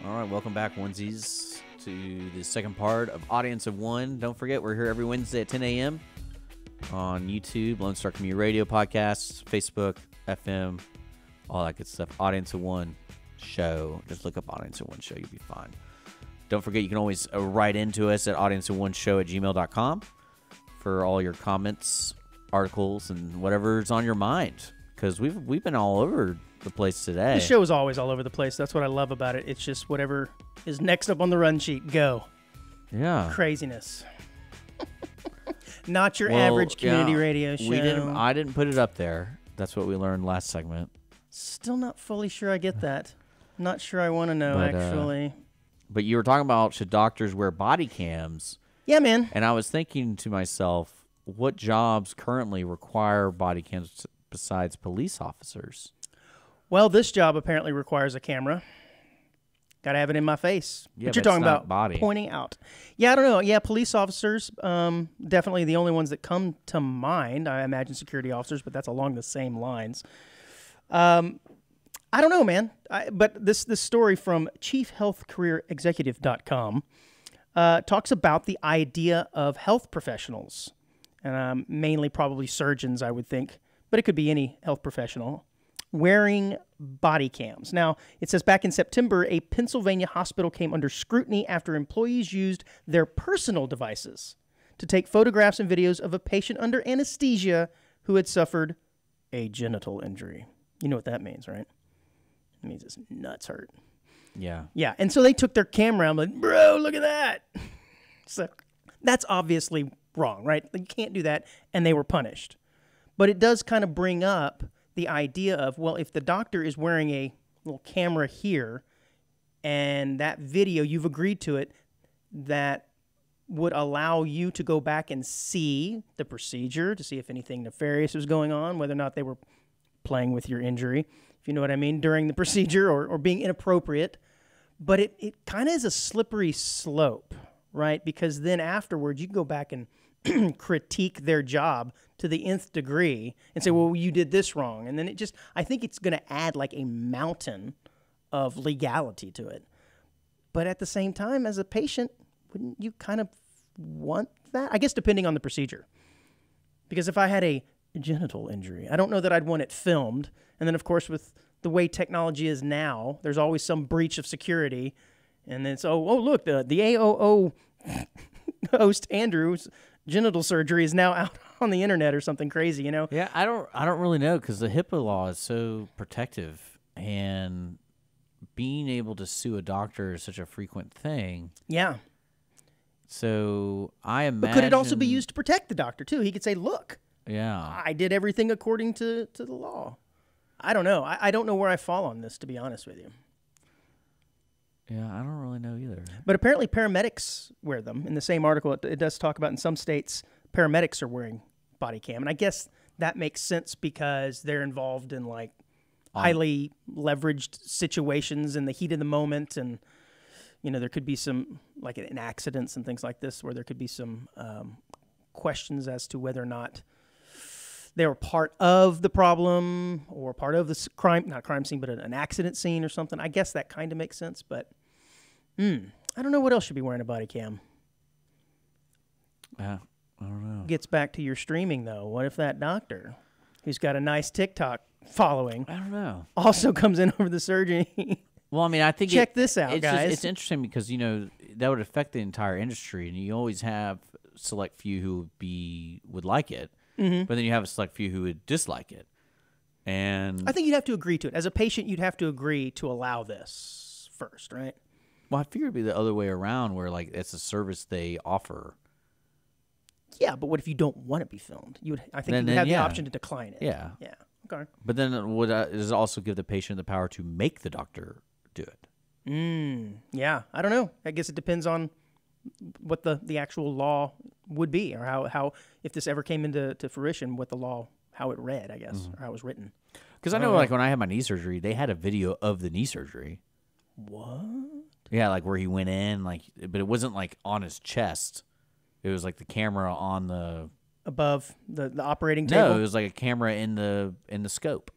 All right, welcome back, onesies, to the second part of Audience of One. Don't forget, we're here every Wednesday at 10 a.m. on YouTube, Lone Star Community Radio Podcasts, Facebook, FM, all that good stuff. Audience of One Show. Just look up Audience of One Show. You'll be fine. Don't forget, you can always write into us at audienceofoneshow@gmail.com for all your comments, articles, and whatever's on your mind. Because we've been all over the place today. The show is always all over the place. That's what I love about it. It's just whatever is next up on the run sheet. Go. Yeah. Craziness. Not your average community radio show. I didn't put it up there. That's what we learned last segment. Still not fully sure I get that. Not sure I want to know, actually. But you were talking about, should doctors wear body cams? Yeah, man. And I was thinking to myself, what jobs currently require body cams besides police officers? Well, this job apparently requires a camera. Got to have it in my face. Yeah, but you're talking about body. Pointing out. Yeah, I don't know. Yeah, police officers, definitely the only ones that come to mind. I imagine security officers, but that's along the same lines. I don't know, man. But this story from chiefhealthcareerexecutive.com talks about the idea of health professionals, and mainly probably surgeons, I would think, but it could be any health professional, wearing body cams. Now, it says back in September, a Pennsylvania hospital came under scrutiny after employees used their personal devices to take photographs and videos of a patient under anesthesia who had suffered a genital injury. You know what that means, right? It means his nuts hurt. Yeah. Yeah, and so they took their camera. I'm like, bro, look at that. So that's obviously wrong, right? You can't do that, and they were punished. But it does kind of bring up the idea of, well, if the doctor is wearing a little camera here and that video, you've agreed to it, that would allow you to go back and see the procedure to see if anything nefarious was going on, whether or not they were playing with your injury, if you know what I mean, during the procedure or being inappropriate. But it kind of is a slippery slope, right? Because then afterwards you can go back and critique their job to the nth degree and say, well, you did this wrong. And then I think it's going to add like a mountain of legality to it. But at the same time, as a patient, wouldn't you kind of want that? I guess depending on the procedure. Because if I had a genital injury, I don't know that I'd want it filmed. And then, of course, with the way technology is now, there's always some breach of security. And then it's, oh look, the AOO host Andrew's genital surgery is now out on the internet or something crazy, you know? Yeah, I don't really know, because the HIPAA law is so protective, and being able to sue a doctor is such a frequent thing. Yeah. So I imagine... But could it also be used to protect the doctor, too? He could say, look, yeah, I did everything according to the law. I don't know. I don't know where I fall on this, to be honest with you. Yeah, I don't really know either. But apparently paramedics wear them. In the same article, it does talk about in some states, paramedics are wearing body cam. And I guess that makes sense because they're involved in like highly leveraged situations in the heat of the moment. And, you know, there could be some, like in accidents and things like this, where there could be some questions as to whether or not they were part of the problem or part of the not crime scene, but an accident scene or something. I guess that kind of makes sense, but I don't know what else should be wearing a body cam. Yeah, I don't know. Gets back to your streaming, though. What if that doctor, who's got a nice TikTok following, I don't know, also comes in over the surgery? Well, I mean, I think check this out, guys. It's interesting because, you know, that would affect the entire industry, and you always have select few who would like it. Mm-hmm. But then you have a select few who would dislike it. And I think you'd have to agree to it. As a patient, you'd have to agree to allow this first, right? Well, I figure it'd be the other way around, where like it's a service they offer. Yeah, but what if you don't want to be filmed? I think you would have the option to decline it. Yeah. Yeah. Okay. But then does it also give the patient the power to make the doctor do it? Yeah. I don't know. I guess it depends on what the actual law would be, or how if this ever came into fruition, what the law, how it read, I guess, or how it was written. Because I know, like, when I had my knee surgery, they had a video of the knee surgery. What? Yeah, like where he went in, like, but it wasn't like on his chest. It was like the camera on the above the operating table. No, it was like a camera in the scope.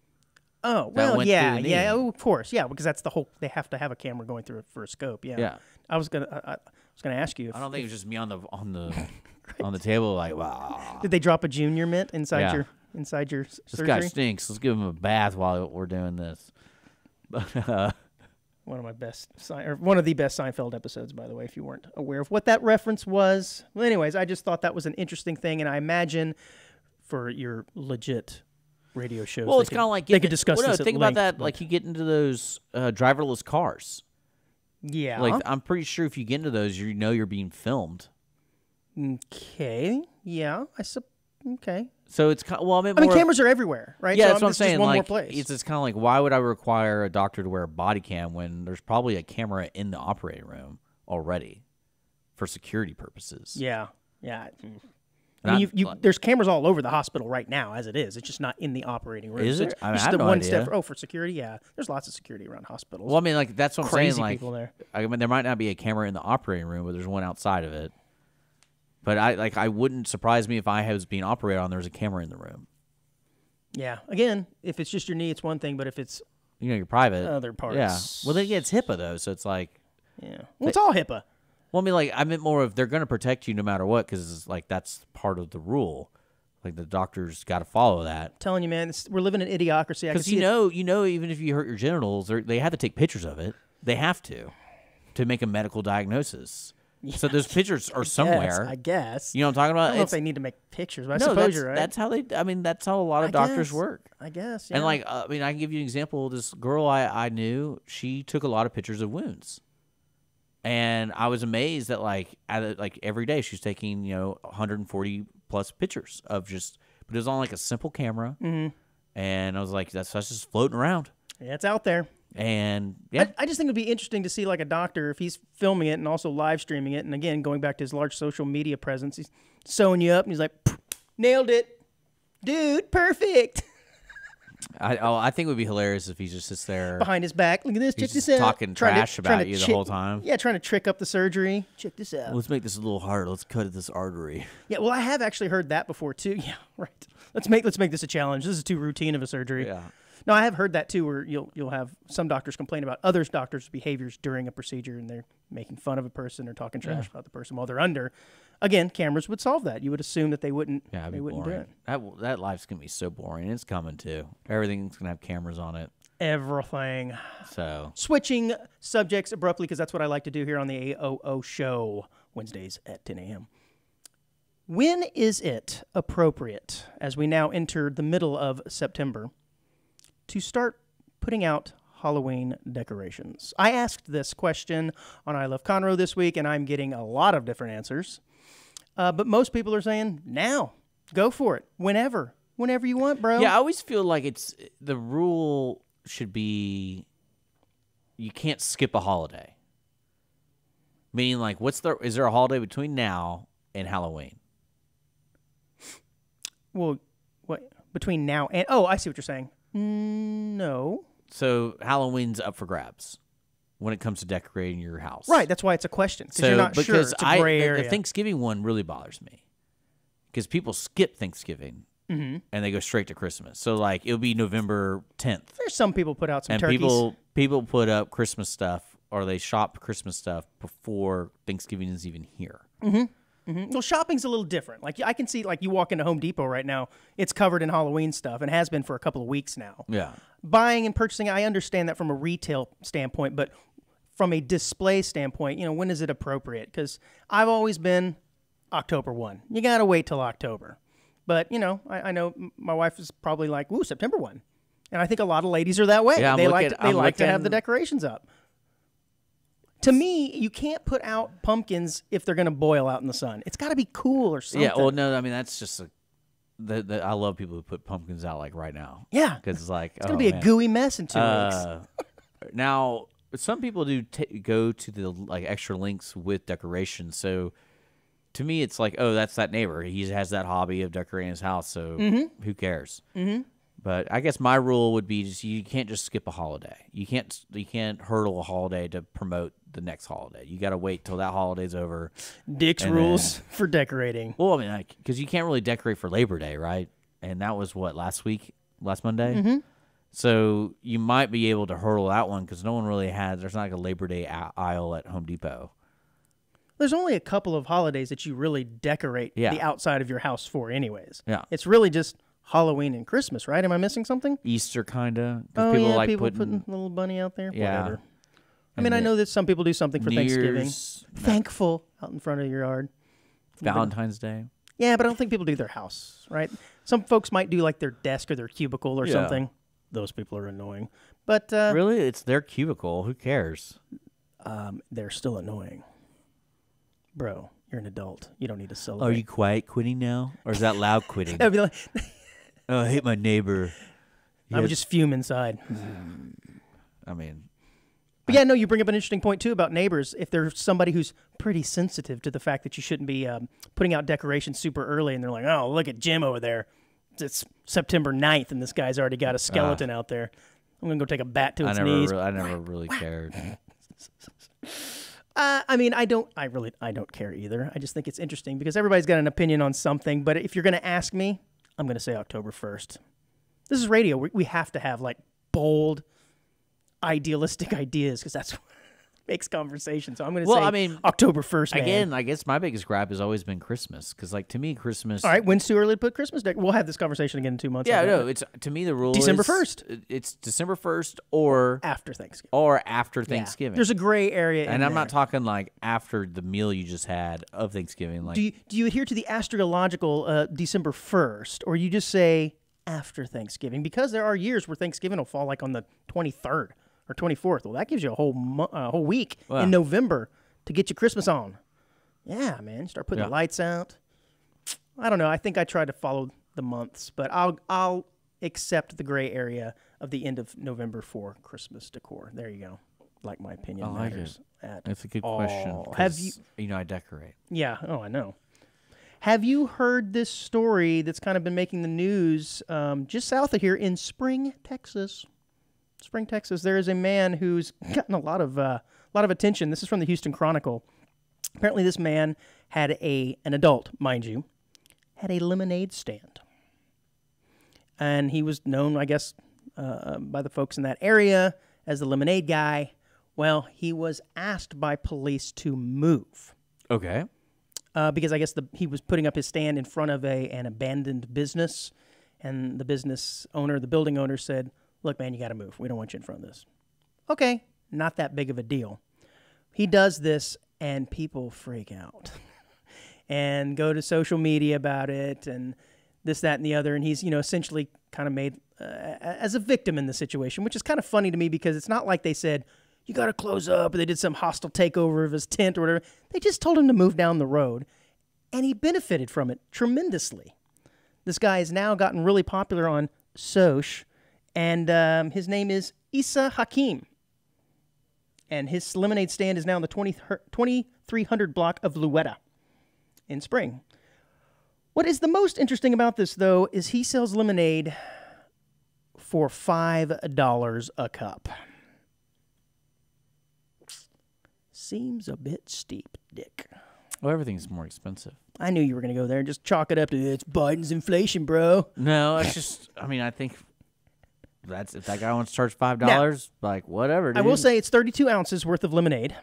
Oh, well, yeah, oh, of course, yeah, because that's the whole. They have to have a camera going through it for a scope. Yeah. Yeah. I was gonna. was going to ask you. I don't think it was just me on the on the table like, wow. Did they drop a junior mint inside Yeah. your This surgery? guy stinks. Let's give him a bath while we're doing this. But One of the best Seinfeld episodes, by the way, if you weren't aware of what that reference was. Well, anyways, I just thought that was an interesting thing, and I imagine for your legit radio shows, well, it's kind of like they could discuss this at think length, about that. but- Like you get into those driverless cars. Yeah. Like I'm pretty sure if you get into those, you know you're being filmed. Okay. Yeah. Okay. So it's kind. Well, I mean, cameras are everywhere, right? Yeah, so that's what I'm it's just saying. one Like, more place. it's kind of like, why would I require a doctor to wear a body cam when there's probably a camera in the operating room already for security purposes? Yeah. Yeah. And I mean, there's cameras all over the hospital right now, as it is. It's just not in the operating room. Is So there? it's I mean, just I have the no one idea. step. For security, yeah. There's lots of security around hospitals. Well, I mean, like that's what I'm Crazy saying. Like, people there. I mean, there might not be a camera in the operating room, but there's one outside of it. But I wouldn't surprise me if I was being operated on. There was a camera in the room. Yeah. Again, if it's just your knee, it's one thing, but if it's You know, you're private. other parts, Yeah. Well, then again, it's HIPAA though, so it's like. yeah. Well, it's all HIPAA. Well, I mean, like I meant more of they're going to protect you no matter what because like that's part of the rule. Like the doctors got to follow that. I'm telling you, man, we're living in idiocracy. Because you know, even if you hurt your genitals, they have to take pictures of it. They have to make a medical diagnosis. So those pictures are somewhere. I guess. You know what I'm talking about? I don't know if they need to make pictures, but I no, suppose that's, you're right. that's how they. I mean, that's how a lot of doctors work. I guess. Yeah. And like, I mean, I can give you an example. This girl I knew, she took a lot of pictures of wounds, and I was amazed that like every day she's taking 140 plus pictures of just, but it was on like a simple camera, and I was like, that's just floating around, yeah, it's out there. and yeah, I just think it would be interesting to see like a doctor if he's filming it and also live streaming it, and again going back to his large social media presence, he's sewing you up and he's like, nailed it, dude, perfect. I think it would be hilarious if he just sits there Behind his back, look at this, check He's this just out. talking trash about you the whole time. Yeah, trying to trick up the surgery. Check this out. Let's make this a little harder. Let's cut at this artery. Yeah, well, I have actually heard that before too. Yeah, right. Let's make this a challenge. This is too routine of a surgery. Yeah. No, I have heard that too, where you'll have some doctors complain about other doctors' behaviors during a procedure, and they're making fun of a person or talking trash about the person while they're under. Again, cameras would solve that. You would assume that they wouldn't. Yeah, it'd they be wouldn't boring. do it. That life's gonna be so boring. It's coming too. Everything's gonna have cameras on it. Everything. So Switching subjects abruptly, because that's what I like to do here on the AOO show, Wednesdays at 10 a.m. When is it appropriate, as we now enter the middle of September, to start putting out Halloween decorations? I asked this question on I Love Conroe this week, and I'm getting a lot of different answers. But most people are saying, now, go for it, whenever you want, bro. yeah, I always feel like the rule should be you can't skip a holiday. Meaning, like, is there a holiday between now and Halloween? Well, what between now and I see what you're saying. No. So Halloween's up for grabs when it comes to decorating your house. Right, that's why it's a question, because you're not sure. It's a gray area. The Thanksgiving one really bothers me because people skip Thanksgiving and they go straight to Christmas. So like it'll be November 10th, There's some people put out some and turkeys. people put up Christmas stuff or they shop Christmas stuff before Thanksgiving is even here. Well, shopping's a little different. Like I can see, like you walk into Home Depot right now, it's covered in Halloween stuff and has been for a couple of weeks now. Yeah. Buying and purchasing, I understand that from a retail standpoint, but from a display standpoint, when is it appropriate? Because I've always been October 1. You got to wait till October. But, I know my wife is probably like, ooh, September 1. And I think a lot of ladies are that way. Yeah, they like to have the decorations up. To me, you can't put out pumpkins if they're going to boil out in the sun. It's got to be cool or something. Yeah, well, no, I mean, that's just I love people who put pumpkins out like right now. Yeah. Because it's like, It's going to be a gooey mess in 2 weeks. Now, some people do go to the like extra links with decorations. So to me, it's like, oh, that's that neighbor. He has that hobby of decorating his house. So who cares? Mm-hmm. But I guess my rule would be just you can't just skip a holiday. You can't hurdle a holiday to promote the next holiday. You got to wait till that holiday's over. Dick's rules for decorating. Well, I mean, because you can't really decorate for Labor Day, right? And that was what, last Monday? Mm-hmm. So you might be able to hurdle that one because no one really has. There's not like a Labor Day aisle at Home Depot. There's only a couple of holidays that you really decorate Yeah. the outside of your house for anyways. Yeah. It's really just Halloween and Christmas, right? Am I missing something? Easter kind of. Oh, people yeah, like people putting a little bunny out there. Yeah. Whatever. I and mean, I the know that some people do something for New Thanksgiving. Year's, Thankful out in front of your yard. Valentine's Day. Yeah, but I don't think people do their house, right? Some folks might do like their desk or their cubicle or Yeah. something. Those people are annoying. But Really? It's their cubicle. Who cares? they're still annoying. Bro, you're an adult. You don't need to Are celebrate. you quiet quitting now? Or is that loud quitting? I'd be like, Oh, I hate my neighbor. I would just fume inside. I mean, But yeah, no, you bring up an interesting point too about neighbors. If there's somebody who's pretty sensitive to the fact that you shouldn't be putting out decorations super early, and they're like, "Oh, look at Jim over there. It's September 9th, and this guy's already got a skeleton out there. I'm gonna go take a bat to its knees." I never really cared. I mean, I don't care either. I just think it's interesting because everybody's got an opinion on something. But if you're gonna ask me, I'm gonna say October 1st. This is radio. We have to have like bold, idealistic ideas because that's what makes conversation. So I'm going to say October 1st, man. Again, I guess my biggest gripe has always been Christmas because, like, to me, Christmas. All right, when's too early to put Christmas deck? We'll have this conversation again in 2 months. Yeah, no, it's to me the rule December is 1st. It's December 1st or after Thanksgiving. Thanksgiving. There's a gray area, and I'm not talking like after the meal you just had of Thanksgiving. Like, do you adhere to the astrological December 1st, or you just say after Thanksgiving? Because there are years where Thanksgiving will fall like on the 23rd. Or 24th. Well, that gives you a whole week in November to get your Christmas on. Yeah, man. Start putting the lights out. I don't know. I think I try to follow the months, but I'll accept the gray area of the end of November for Christmas decor. There you go. Like my opinion matters. That's a good question. Have you? You know, I decorate. Yeah. Oh, I know. Have you heard this story that's kind of been making the news just south of here in Spring, Texas? Spring, Texas, there is a man who's gotten a lot of attention. This is from the Houston Chronicle. Apparently, this man had an adult, mind you, had a lemonade stand. And he was known, I guess, by the folks in that area as the lemonade guy. Well, he was asked by police to move. Okay. Because I guess he was putting up his stand in front of an abandoned business. And the business owner, the building owner said, "Look, man, you got to move. We don't want you in front of this." Okay, not that big of a deal. He does this, and people freak out and go to social media about it and this, that, and the other. And he's, essentially kind of made as a victim in the situation, which is kind of funny to me because it's not like they said, "You got to close up," or they did some hostile takeover of his tent or whatever. They just told him to move down the road, and he benefited from it tremendously. This guy has now gotten really popular on Soch. And his name is Issa Hakim. And his lemonade stand is now in the 2300 block of Louetta in Spring. What is the most interesting about this, though, is he sells lemonade for $5 a cup. Seems a bit steep, Dick. Well, everything's more expensive. I knew you were going to go there and just chalk it up to, it's Biden's inflation, bro. No, it's just, I think... if that guy wants to charge $5, like whatever. Dude. I will say it's 32 ounces worth of lemonade,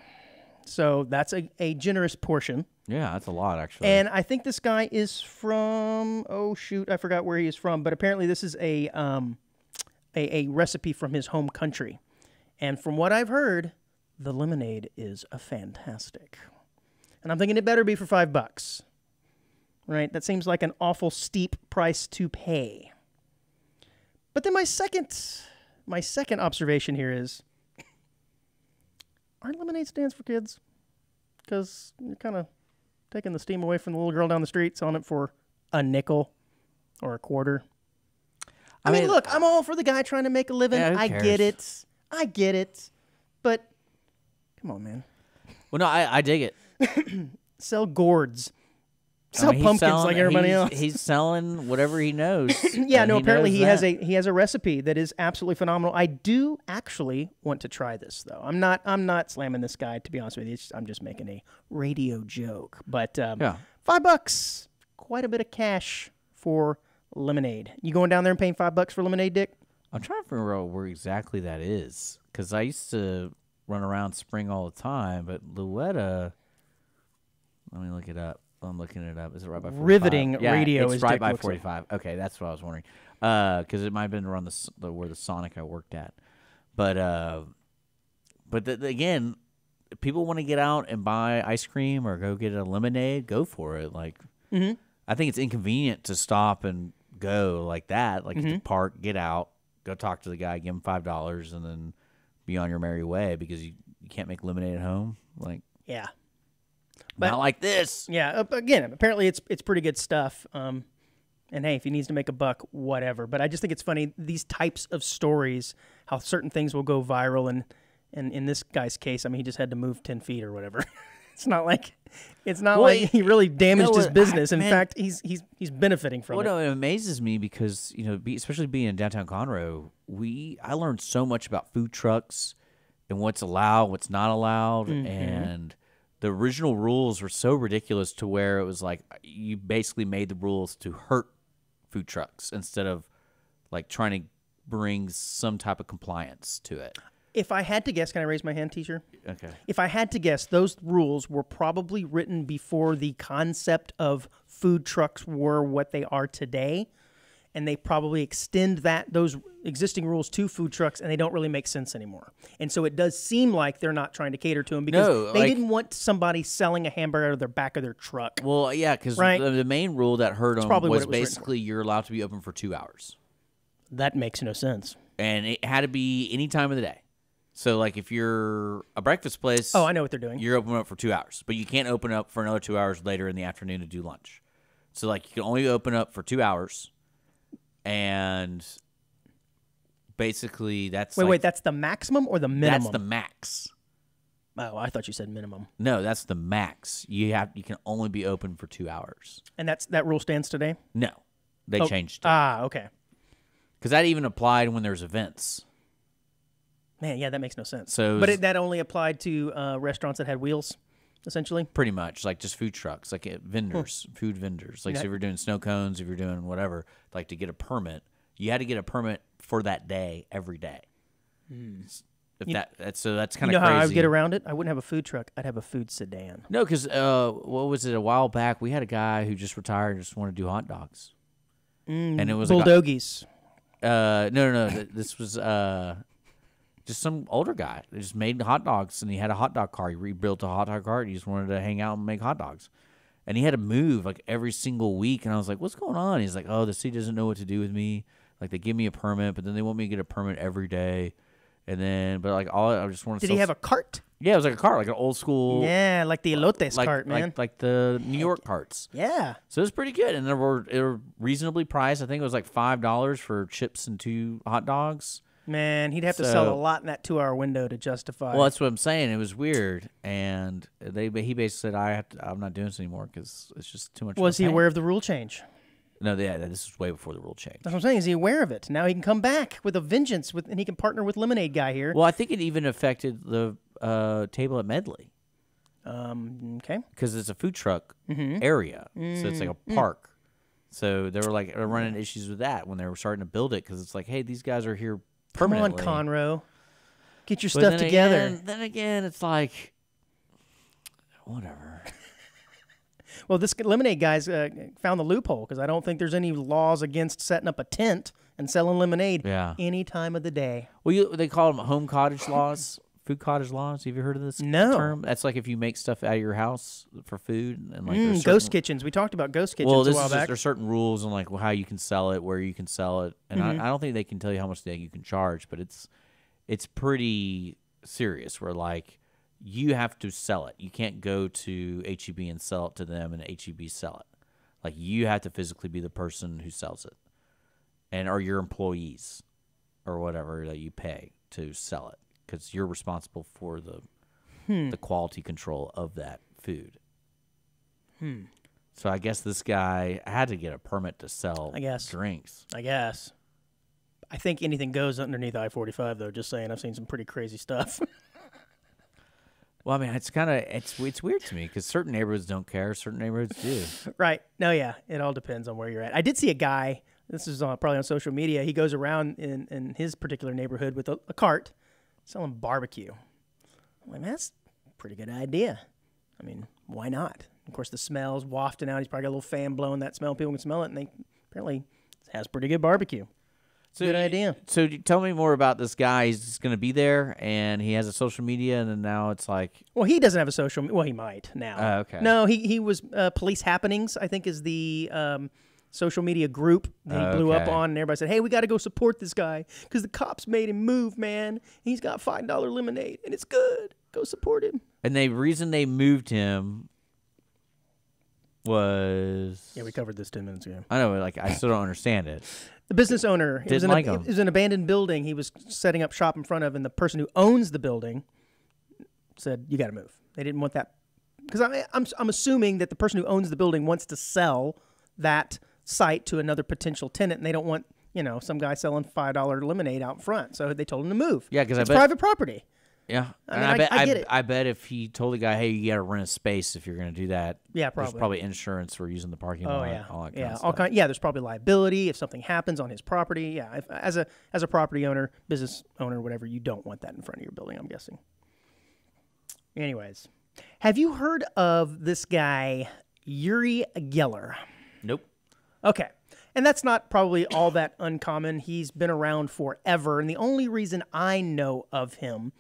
so that's a generous portion. Yeah, that's a lot actually. And I think this guy is from I forgot where he is from, but apparently this is a recipe from his home country. And from what I've heard, the lemonade is fantastic. And I'm thinking it better be for $5, right? That seems like an awful steep price to pay. But then my second observation here is, aren't lemonade stands for kids? Because you're kind of taking the steam away from the little girl down the street, selling it for a nickel or a quarter. I mean, look, I'm all for the guy trying to make a living. Yeah, I get it. But come on, man. Well, no, I dig it. Sell gourds. Sell pumpkins like everybody else. He's selling whatever he knows. Yeah, no, apparently he has a recipe that is absolutely phenomenal. I do actually want to try this though. I'm not slamming this guy, to be honest with you. I'm just making a radio joke. But $5, quite a bit of cash for lemonade. You going down there and paying $5 for lemonade, Dick? I'm trying to figure out where exactly that is because I used to run around Spring all the time, but Louetta. Let me look it up. I'm looking it up. Is it right by 45? Riveting Yeah, radio. It's as right Dick by looks up. 45. Okay, that's what I was wondering. Because it might have been around where the Sonic I worked at. But again, if people want to get out and buy ice cream or go get a lemonade, go for it. Like, I think it's inconvenient to stop and go like that. Like, to park, get out, go talk to the guy, give him $5, and then be on your merry way because you can't make lemonade at home. Like, Yeah. not like this. Yeah. Again, apparently it's pretty good stuff. And hey, if he needs to make a buck, whatever. But I just think it's funny, these types of stories, how certain things will go viral. And in this guy's case, I mean, he just had to move 10 feet or whatever. It's not like he really damaged his business. In fact, he's benefiting from it. Well, no, it amazes me because, especially being in downtown Conroe, I learned so much about food trucks and what's allowed, what's not allowed, and the original rules were so ridiculous to where it was like you basically made the rules to hurt food trucks instead of like trying to bring some type of compliance to it. If I had to guess, can I raise my hand, teacher? Okay. If I had to guess, those rules were probably written before the concept of food trucks were what they are today, and they probably extend those existing rules to food trucks, and they don't really make sense anymore. And so it does seem like they're not trying to cater to them because they didn't want somebody selling a hamburger out of their back of their truck. Well, yeah, because the main rule that hurt them was basically you're allowed to be open for 2 hours. That makes no sense. And it had to be any time of the day. So, like, if you're a breakfast place... Oh, I know what they're doing. You're open up for 2 hours. But you can't open up for another 2 hours later in the afternoon to do lunch. So, like, you can only open up for 2 hours. And basically, that's Wait, that's the maximum or the minimum? That's the max. Oh, I thought you said minimum. No, that's the max. You can only be open for 2 hours. And that rule stands today? No. They changed it. Ah, okay. Because that even applied when there's events. Man, yeah, that makes no sense. But that only applied to restaurants that had wheels, essentially? Pretty much, like just food trucks, like vendors, food vendors. Like, so if you're doing snow cones, if you're doing whatever, like to get a permit, you had to get a permit for that day, every day. So that's kind of crazy. How I would get around it? I wouldn't have a food truck. I'd have a food sedan. No, because what was it, a while back, we had a guy who just retired and just wanted to do hot dogs. And it was Bulldogies. No. This was... just some older guy that just made hot dogs, and he had a hot dog cart. He rebuilt a hot dog cart. He just wanted to hang out and make hot dogs. And he had to move like every single week. And I was like, what's going on? He's like, oh, the city doesn't know what to do with me. Like, they give me a permit, but then they want me to get a permit every day. And then, but like, I just want to... Did he have a cart? Yeah, it was like a cart, like an old school... Yeah, like the elotes cart, man. Like the New York carts. Yeah. So it was pretty good. And they were reasonably priced. I think it was like $5 for chips and 2 hot dogs. Man, he'd have to sell a lot in that 2-hour window to justify. Well, that's what I'm saying. It was weird, and he basically said, I'm not doing this anymore because it's just too much. Was he aware of the rule change? No, this was way before the rule change. That's what I'm saying. Is he aware of it? Now he can come back with a vengeance, and he can partner with Lemonade Guy here. Well, I think it even affected the table at Medley. Okay. Because it's a food truck area, so it's like a park. So they were like running issues with that when they were starting to build it because it's like, hey, these guys are here permanently. Come on, Conroe. Get your stuff together. Then again, it's like, whatever. Well, this Lemonade Guy's found the loophole because I don't think there's any laws against setting up a tent and selling lemonade any time of the day. Well, they call them home cottage laws, food cottage laws. Have you heard of this term? That's like if you make stuff out of your house for food. And like ghost kitchens. We talked about ghost kitchens a while back. There's certain rules on like how you can sell it, where you can sell it. And I don't think they can tell you how much you can charge, but it's pretty serious where like you have to sell it. You can't go to HEB and sell it to them and HEB sell it. Like you have to physically be the person who sells it. And or your employees or whatever that you pay to sell it. Because you're responsible for the quality control of that food. So I guess this guy had to get a permit to sell drinks. I guess. I think anything goes underneath I-45, though. Just saying, I've seen some pretty crazy stuff. Well, I mean, it's weird to me because certain neighborhoods don't care, certain neighborhoods do. Right. No, yeah. It all depends on where you're at. I did see a guy, this is probably on social media, he goes around in his particular neighborhood with a cart selling barbecue. I'm like, man, that's a pretty good idea. I mean, why not? Of course, the smell's wafting out. He's probably got a little fan blowing that smell. People can smell it, and they apparently has pretty good barbecue. So Good idea. So tell me more about this guy. He's just going to be there, and he has a social media, and then now it's like... Well, he doesn't have a social... Well, he might now. Okay. No, he was... Police Happenings, I think, is the social media group that he blew up on, and everybody said, hey, we got to go support this guy because the cops made him move, man. He's got $5 lemonade, and it's good. Go support him. And the reason they moved him was... Yeah, we covered this 10 minutes ago. I know, like, I still don't understand it. The business owner, it was an abandoned building he was setting up shop in front of, and the person who owns the building said, you got to move. They didn't want that. Because I'm assuming that the person who owns the building wants to sell that site to another potential tenant, and they don't want, some guy selling $5 lemonade out front. So they told him to move. Yeah, because it's private property. Yeah, I get it. I bet if he told the guy, "Hey, you got to rent a space if you're going to do that," yeah, probably. There's probably insurance for using the parking lot. Yeah, all that kind yeah, of stuff. There's probably liability if something happens on his property. Yeah, as a property owner, business owner, whatever, you don't want that in front of your building, I'm guessing. Anyways, have you heard of this guy Uri Geller? Nope. Okay. And that's not probably all that uncommon. He's been around forever, and the only reason I know of him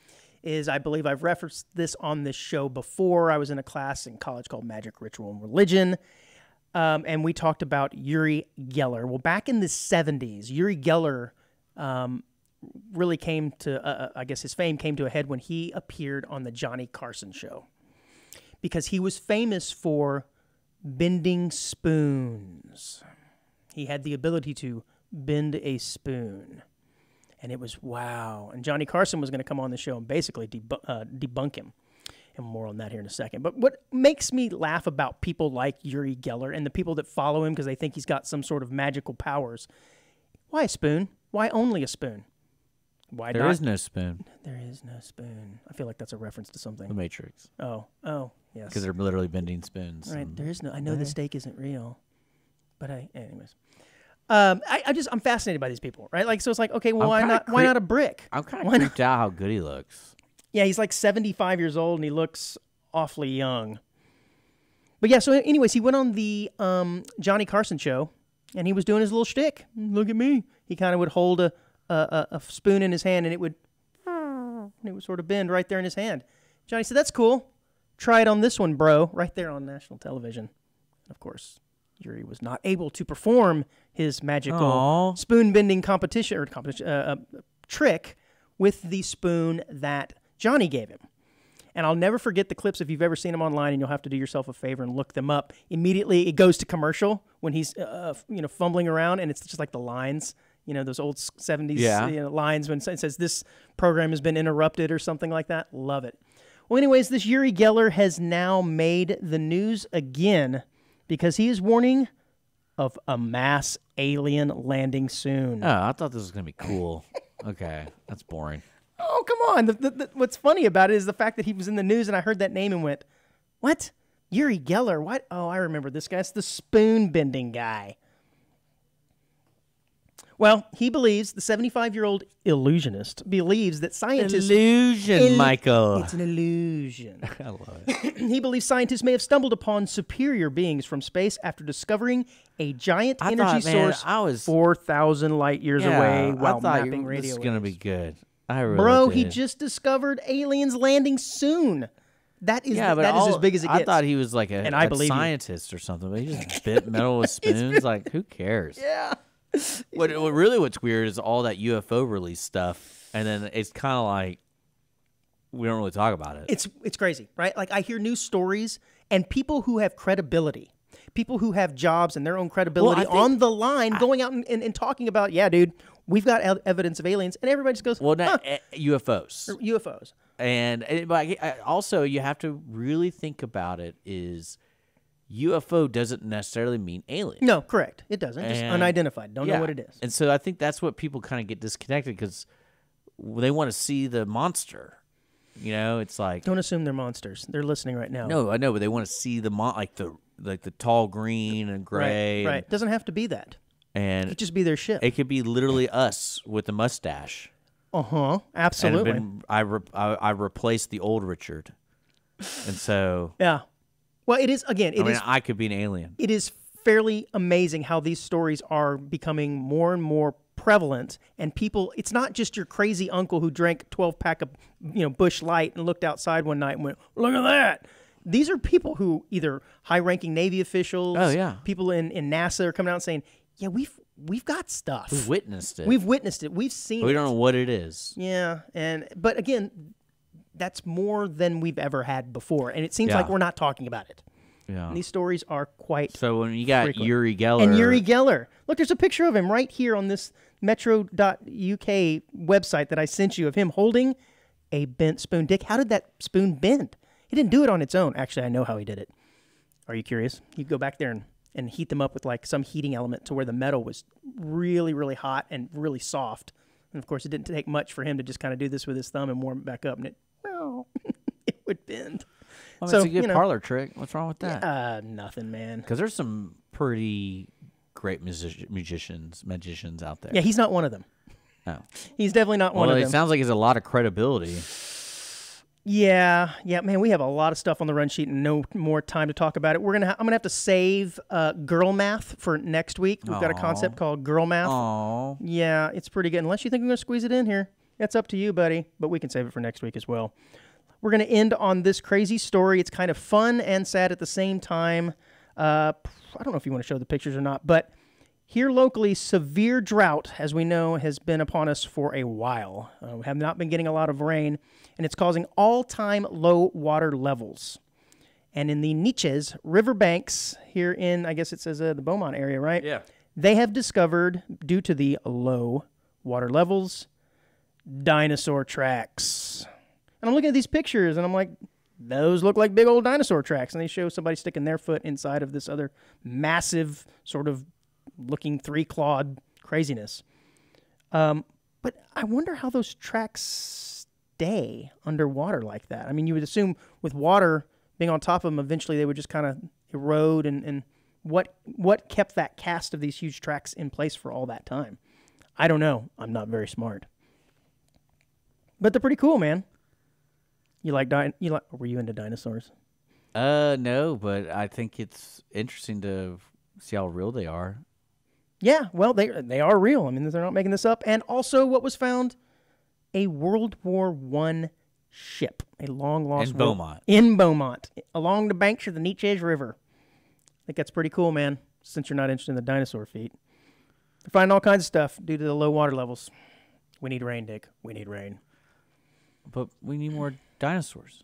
is I believe I've referenced this on this show before. I was in a class in college called Magic, Ritual, and Religion, and we talked about Uri Geller. Well, back in the 70s, Uri Geller really came to, I guess his fame came to a head when he appeared on the Johnny Carson show, because he was famous for bending spoons. He had the ability to bend a spoon. And it was wow. And Johnny Carson was going to come on the show and basically debunk him. And more on that here in a second. But what makes me laugh about people like Uri Geller and the people that follow him because they think he's got some sort of magical powers, why a spoon? Why only a spoon? Why There is no spoon. There is no spoon. I feel like that's a reference to something. The Matrix. Oh, yes. Because they're literally bending spoons. Right. There is no. I know the steak isn't real, but anyways. I'm fascinated by these people, right? Like, so it's like, okay, well, why not a brick? I'm kind of creeped out how good he looks. Yeah, he's like 75 years old, and he looks awfully young. But yeah, so anyways, he went on the Johnny Carson show, and he was doing his little shtick. Look at me. He kind of would hold a spoon in his hand, and it would sort of bend right there in his hand. Johnny said, that's cool. Try it on this one, bro, right there on national television. Of course, Uri was not able to perform his magical spoon-bending trick with the spoon that Johnny gave him. And I'll never forget the clips if you've ever seen them online, and you'll have to do yourself a favor and look them up. Immediately, it goes to commercial when he's fumbling around, and it's just like the lines, those old 70s lines when it says, this program has been interrupted or something like that. Love it. Well, anyways, this Uri Geller has now made the news again because he is warning of a mass alien landing soon. Oh, I thought this was going to be cool. Okay, that's boring. Oh, come on. What's funny about it is the fact that he was in the news and I heard that name and went, what? Uri Geller? What? Oh, I remember this guy. It's the spoon-bending guy. Well, he believes, the 75-year-old illusionist believes that scientists... Michael. It's an illusion. I love it. He believes scientists may have stumbled upon superior beings from space after discovering a giant energy source 4,000 light years away while mapping radio waves. This is going to be good. I really Bro, did. he just discovered aliens landing soon. That is as big as it gets. I thought he was like a scientist or something, but he just bit metal with spoons. Like, who cares? Yeah. What's weird is all that UFO release stuff, and then it's kind of like we don't really talk about it. It's crazy, right? Like I hear news stories, and people who have credibility, people who have jobs and their own credibility on the line, going out and talking about, yeah, dude, we've got evidence of aliens, and everybody just goes, UFOs, UFOs, but also you have to really think about it is. UFO doesn't necessarily mean alien. No, correct. It doesn't. Just unidentified. Don't know what it is. And so I think that's what people kind of get disconnected because they want to see the monster. It's like... Don't assume they're monsters. They're listening right now. No, I know, but they want to see the the tall green and gray. Right. It doesn't have to be that. And it could just be their ship. It could be literally us with a mustache. Uh-huh. Absolutely. And I replaced the old Richard. And so... Yeah. Well, it is, again, I mean, I could be an alien. it is fairly amazing how these stories are becoming more and more prevalent, and people, it's not just your crazy uncle who drank 12-pack of, Busch Light and looked outside one night and went, look at that. These are people who either high-ranking Navy officials, people in NASA are coming out and saying, yeah, we've got stuff. We've witnessed it. We've witnessed it. We've seen it. We don't know what it is. Yeah, but again, that's more than we've ever had before, and it seems like we're not talking about it. Yeah. And these stories are quite So when you got frequent. Uri Geller. And Uri Geller. Look, there's a picture of him right here on this Metro.uk website that I sent you of him holding a bent spoon. Dick, how did that spoon bend? He didn't do it on its own. Actually, I know how he did it. Are you curious? You go back there and heat them up with like some heating element to where the metal was really, really hot and really soft. And of course, it didn't take much for him to just kind of do this with his thumb and warm it back up, and it would bend. Well, that's a good parlor trick. What's wrong with that? Nothing, man. Because there's some pretty great magicians out there. Yeah, he's not one of them. No. He's definitely not one of them. Well, it sounds like he has a lot of credibility. Yeah, man, we have a lot of stuff on the run sheet and no more time to talk about it. I'm gonna have to save girl math for next week. We've got a concept called girl math. Aww. Yeah, it's pretty good. Unless you think I'm gonna squeeze it in here, that's up to you, buddy. But we can save it for next week as well. We're gonna end on this crazy story. It's kind of fun and sad at the same time. I don't know if you want to show the pictures or not, but here locally, severe drought, as we know, has been upon us for a while. We have not been getting a lot of rain, and it's causing all-time low water levels. And in the Niches riverbanks here in, I guess it says the Beaumont area, right? Yeah. They have discovered, due to the low water levels, dinosaur tracks. And I'm looking at these pictures, and I'm like, those look like big old dinosaur tracks. And they show somebody sticking their foot inside of this other massive sort of looking three-clawed craziness. But I wonder how those tracks stay underwater like that. I mean, you would assume with water being on top of them, eventually they would just kind of erode. And what kept that cast of these huge tracks in place for all that time? I don't know. I'm not very smart. But they're pretty cool, man. Were you into dinosaurs? No, but I think it's interesting to see how real they are. Yeah, well, they are real. I mean, they're not making this up. And also, what was found? A World War I ship, a long-lost in Beaumont, along the banks of the Niches River. I think that's pretty cool, man, since you're not interested in the dinosaur feet. They're finding all kinds of stuff due to the low water levels. We need rain, Dick. We need rain. But we need more dinosaurs.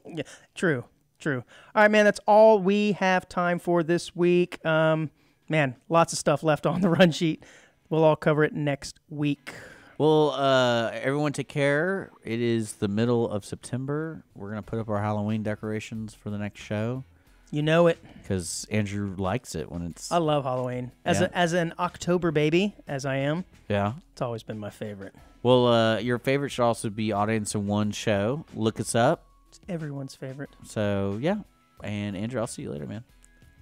Yeah, true. All right, man, that's all we have time for this week. Man, lots of stuff left on the run sheet. We'll all cover it next week. Well, everyone take care. It is the middle of September. We're going to put up our Halloween decorations for the next show. You know it. Because Andrew likes it when it's... I love Halloween. As an October baby, as I am, it's always been my favorite. Well, your favorite should also be Audience in One show. Look us up. It's everyone's favorite. So, yeah. And Andrew, I'll see you later, man.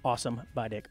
Awesome. Bye, Dick.